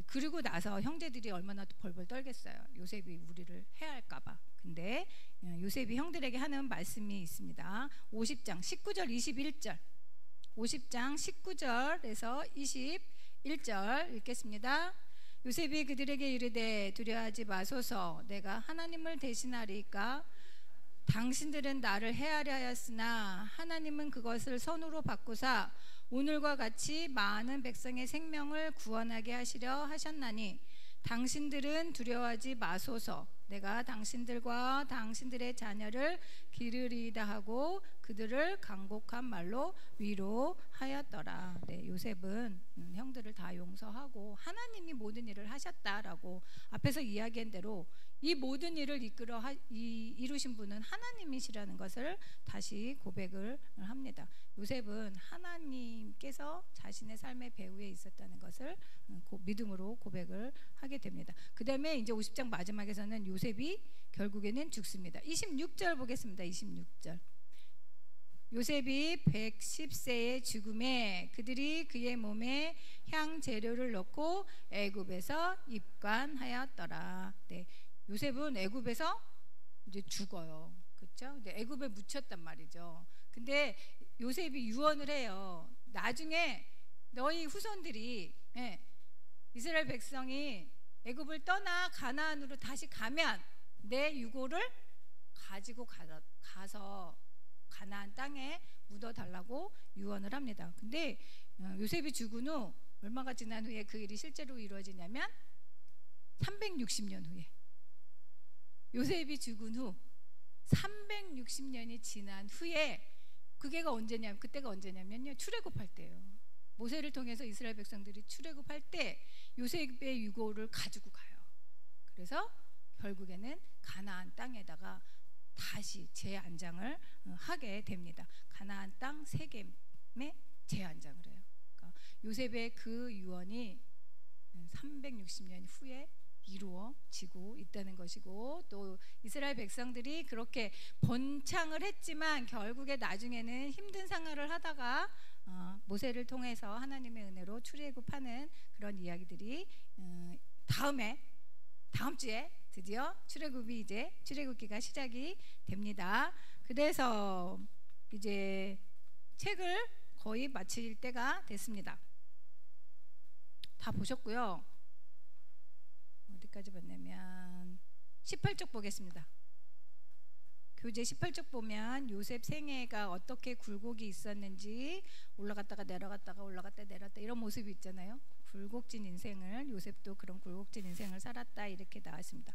그리고 나서 형제들이 얼마나 벌벌 떨겠어요. 요셉이 우리를 해할까봐. 근데 요셉이 형들에게 하는 말씀이 있습니다. 50장 19절 21절 50장 19절에서 21절 읽겠습니다. 요셉이 그들에게 이르되 두려워하지 마소서. 내가 하나님을 대신하리까. 당신들은 나를 해하려 하였으나 하나님은 그것을 선으로 바꾸사 오늘과 같이 많은 백성의 생명을 구원하게 하시려 하셨나니 당신들은 두려워하지 마소서. 내가 당신들과 당신들의 자녀를 기르리이다 하고 그들을 간곡한 말로 위로하였더라. 네, 요셉은 형들을 다 용서하고 하나님이 모든 일을 하셨다라고 앞에서 이야기한 대로 이 모든 일을 이루신 분은 하나님이시라는 것을 다시 고백을 합니다. 요셉은 하나님께서 자신의 삶의 배후에 있었다는 것을 믿음으로 고백을 하게 됩니다. 그 다음에 이제 50장 마지막에서는 요셉이 결국에는 죽습니다. 26절 보겠습니다. 26절. 요셉이 110세의 죽음에 그들이 그의 몸에 향 재료를 넣고 애굽에서 입관하였더라. 네, 요셉은 애굽에서 이제 죽어요. 그렇죠? 근데 애굽에 묻혔단 말이죠. 근데 요셉이 유언을 해요. 나중에 너희 후손들이 이스라엘 백성이 애굽을 떠나 가나안으로 다시 가면 내 유고를 가지고 가서 가나안 땅에 묻어달라고 유언을 합니다. 근데 요셉이 죽은 후 얼마가 지난 후에 그 일이 실제로 이루어지냐면 360년 후에 요셉이 죽은 후 360년이 지난 후에 그때가 언제냐면요. 출애굽할 때예요. 모세를 통해서 이스라엘 백성들이 출애굽할 때 요셉의 유고를 가지고 가요. 그래서 결국에는 가나안 땅에다가 다시 재안장을 하게 됩니다. 가나안 땅 세겜에 재안장을 해요. 그러니까 요셉의 그 유언이 360년 후에 이루어지고 있다는 것이고, 또 이스라엘 백성들이 그렇게 번창을 했지만 결국에 나중에는 힘든 생활을 하다가 모세를 통해서 하나님의 은혜로 출애굽하는 그런 이야기들이 다음 주에 드디어 출애굽기가 시작이 됩니다. 그래서 이제 책을 거의 마칠 때가 됐습니다. 다 보셨고요. 어디까지 봤냐면 18쪽 보겠습니다. 교재 18쪽 보면 요셉 생애가 어떻게 굴곡이 있었는지, 올라갔다가 내려갔다가 올라갔다 내려갔다 이런 모습이 있잖아요. 굴곡진 인생을, 요셉도 그런 굴곡진 인생을 살았다 이렇게 나왔습니다.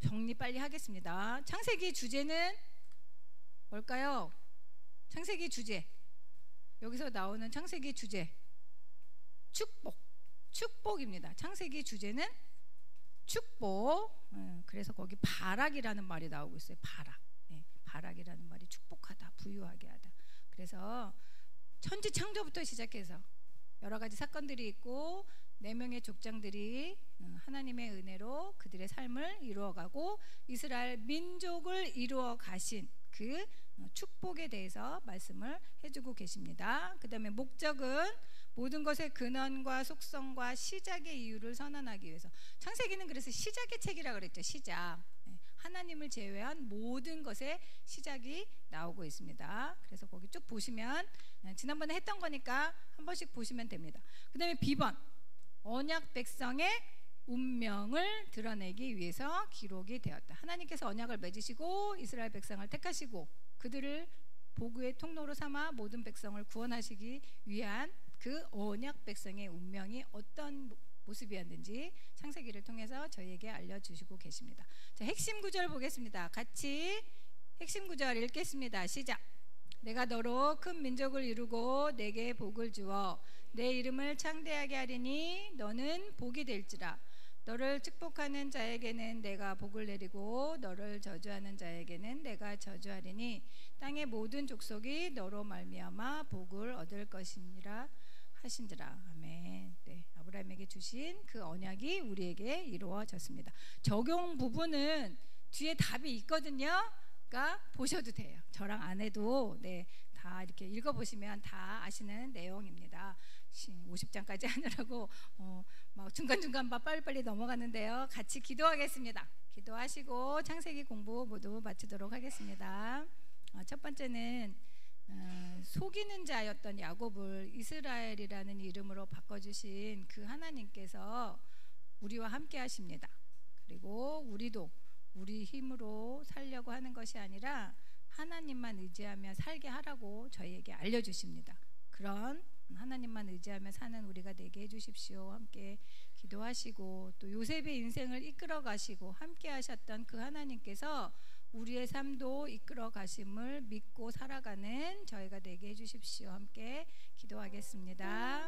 정리 빨리 하겠습니다. 창세기 주제는 뭘까요? 창세기 주제, 여기서 나오는 창세기 주제 축복입니다. 창세기 주제는 축복. 그래서 거기 바락이라는 말이 나오고 있어요. 바락이라는 말이 축복하다, 부유하게 하다. 그래서 천지 창조부터 시작해서 여러 가지 사건들이 있고 4명의 족장들이 하나님의 은혜로 그들의 삶을 이루어가고 이스라엘 민족을 이루어 가신 그 축복에 대해서 말씀을 해주고 계십니다. 그 다음에 목적은 모든 것의 근원과 속성과 시작의 이유를 선언하기 위해서. 창세기는 그래서 시작의 책이라고 그랬죠. 시작. 하나님을 제외한 모든 것의 시작이 나오고 있습니다. 그래서 거기 쭉 보시면 지난번에 했던 거니까 한 번씩 보시면 됩니다. 그 다음에 B번, 언약 백성의 운명을 드러내기 위해서 기록이 되었다. 하나님께서 언약을 맺으시고 이스라엘 백성을 택하시고 그들을 복의 통로로 삼아 모든 백성을 구원하시기 위한 그 언약 백성의 운명이 어떤 모습이었는지 창세기를 통해서 저희에게 알려주시고 계십니다. 자, 핵심 구절 보겠습니다. 같이 핵심 구절 읽겠습니다. 시작. 내가 너로 큰 민족을 이루고 내게 복을 주어 내 이름을 창대하게 하리니 너는 복이 될지라. 너를 축복하는 자에게는 내가 복을 내리고 너를 저주하는 자에게는 내가 저주하리니 땅의 모든 족속이 너로 말미암아 복을 얻을 것이니라 하신지라. 아멘. 네, 아브라함에게 주신 그 언약이 우리에게 이루어졌습니다. 적용 부분은 뒤에 답이 있거든요. 그러니까 보셔도 돼요. 저랑 안 해도 다 이렇게 읽어보시면 다 아시는 내용입니다. 50장까지 하느라고 막 중간중간 빨리빨리 넘어가는데요. 같이 기도하겠습니다. 기도하시고 창세기 공부 모두 마치도록 하겠습니다. 첫 번째는 속이는 자였던 야곱을 이스라엘이라는 이름으로 바꿔주신 그 하나님께서 우리와 함께 하십니다. 그리고 우리도 우리 힘으로 살려고 하는 것이 아니라 하나님만 의지하며 살게 하라고 저희에게 알려주십니다. 그런 하나님만 의지하며 사는 우리가 되게 해주십시오. 함께 기도하시고 또 요셉의 인생을 이끌어 가시고 함께 하셨던 그 하나님께서 우리의 삶도 이끌어 가심을 믿고 살아가는 저희가 되게 해주십시오. 함께 기도하겠습니다.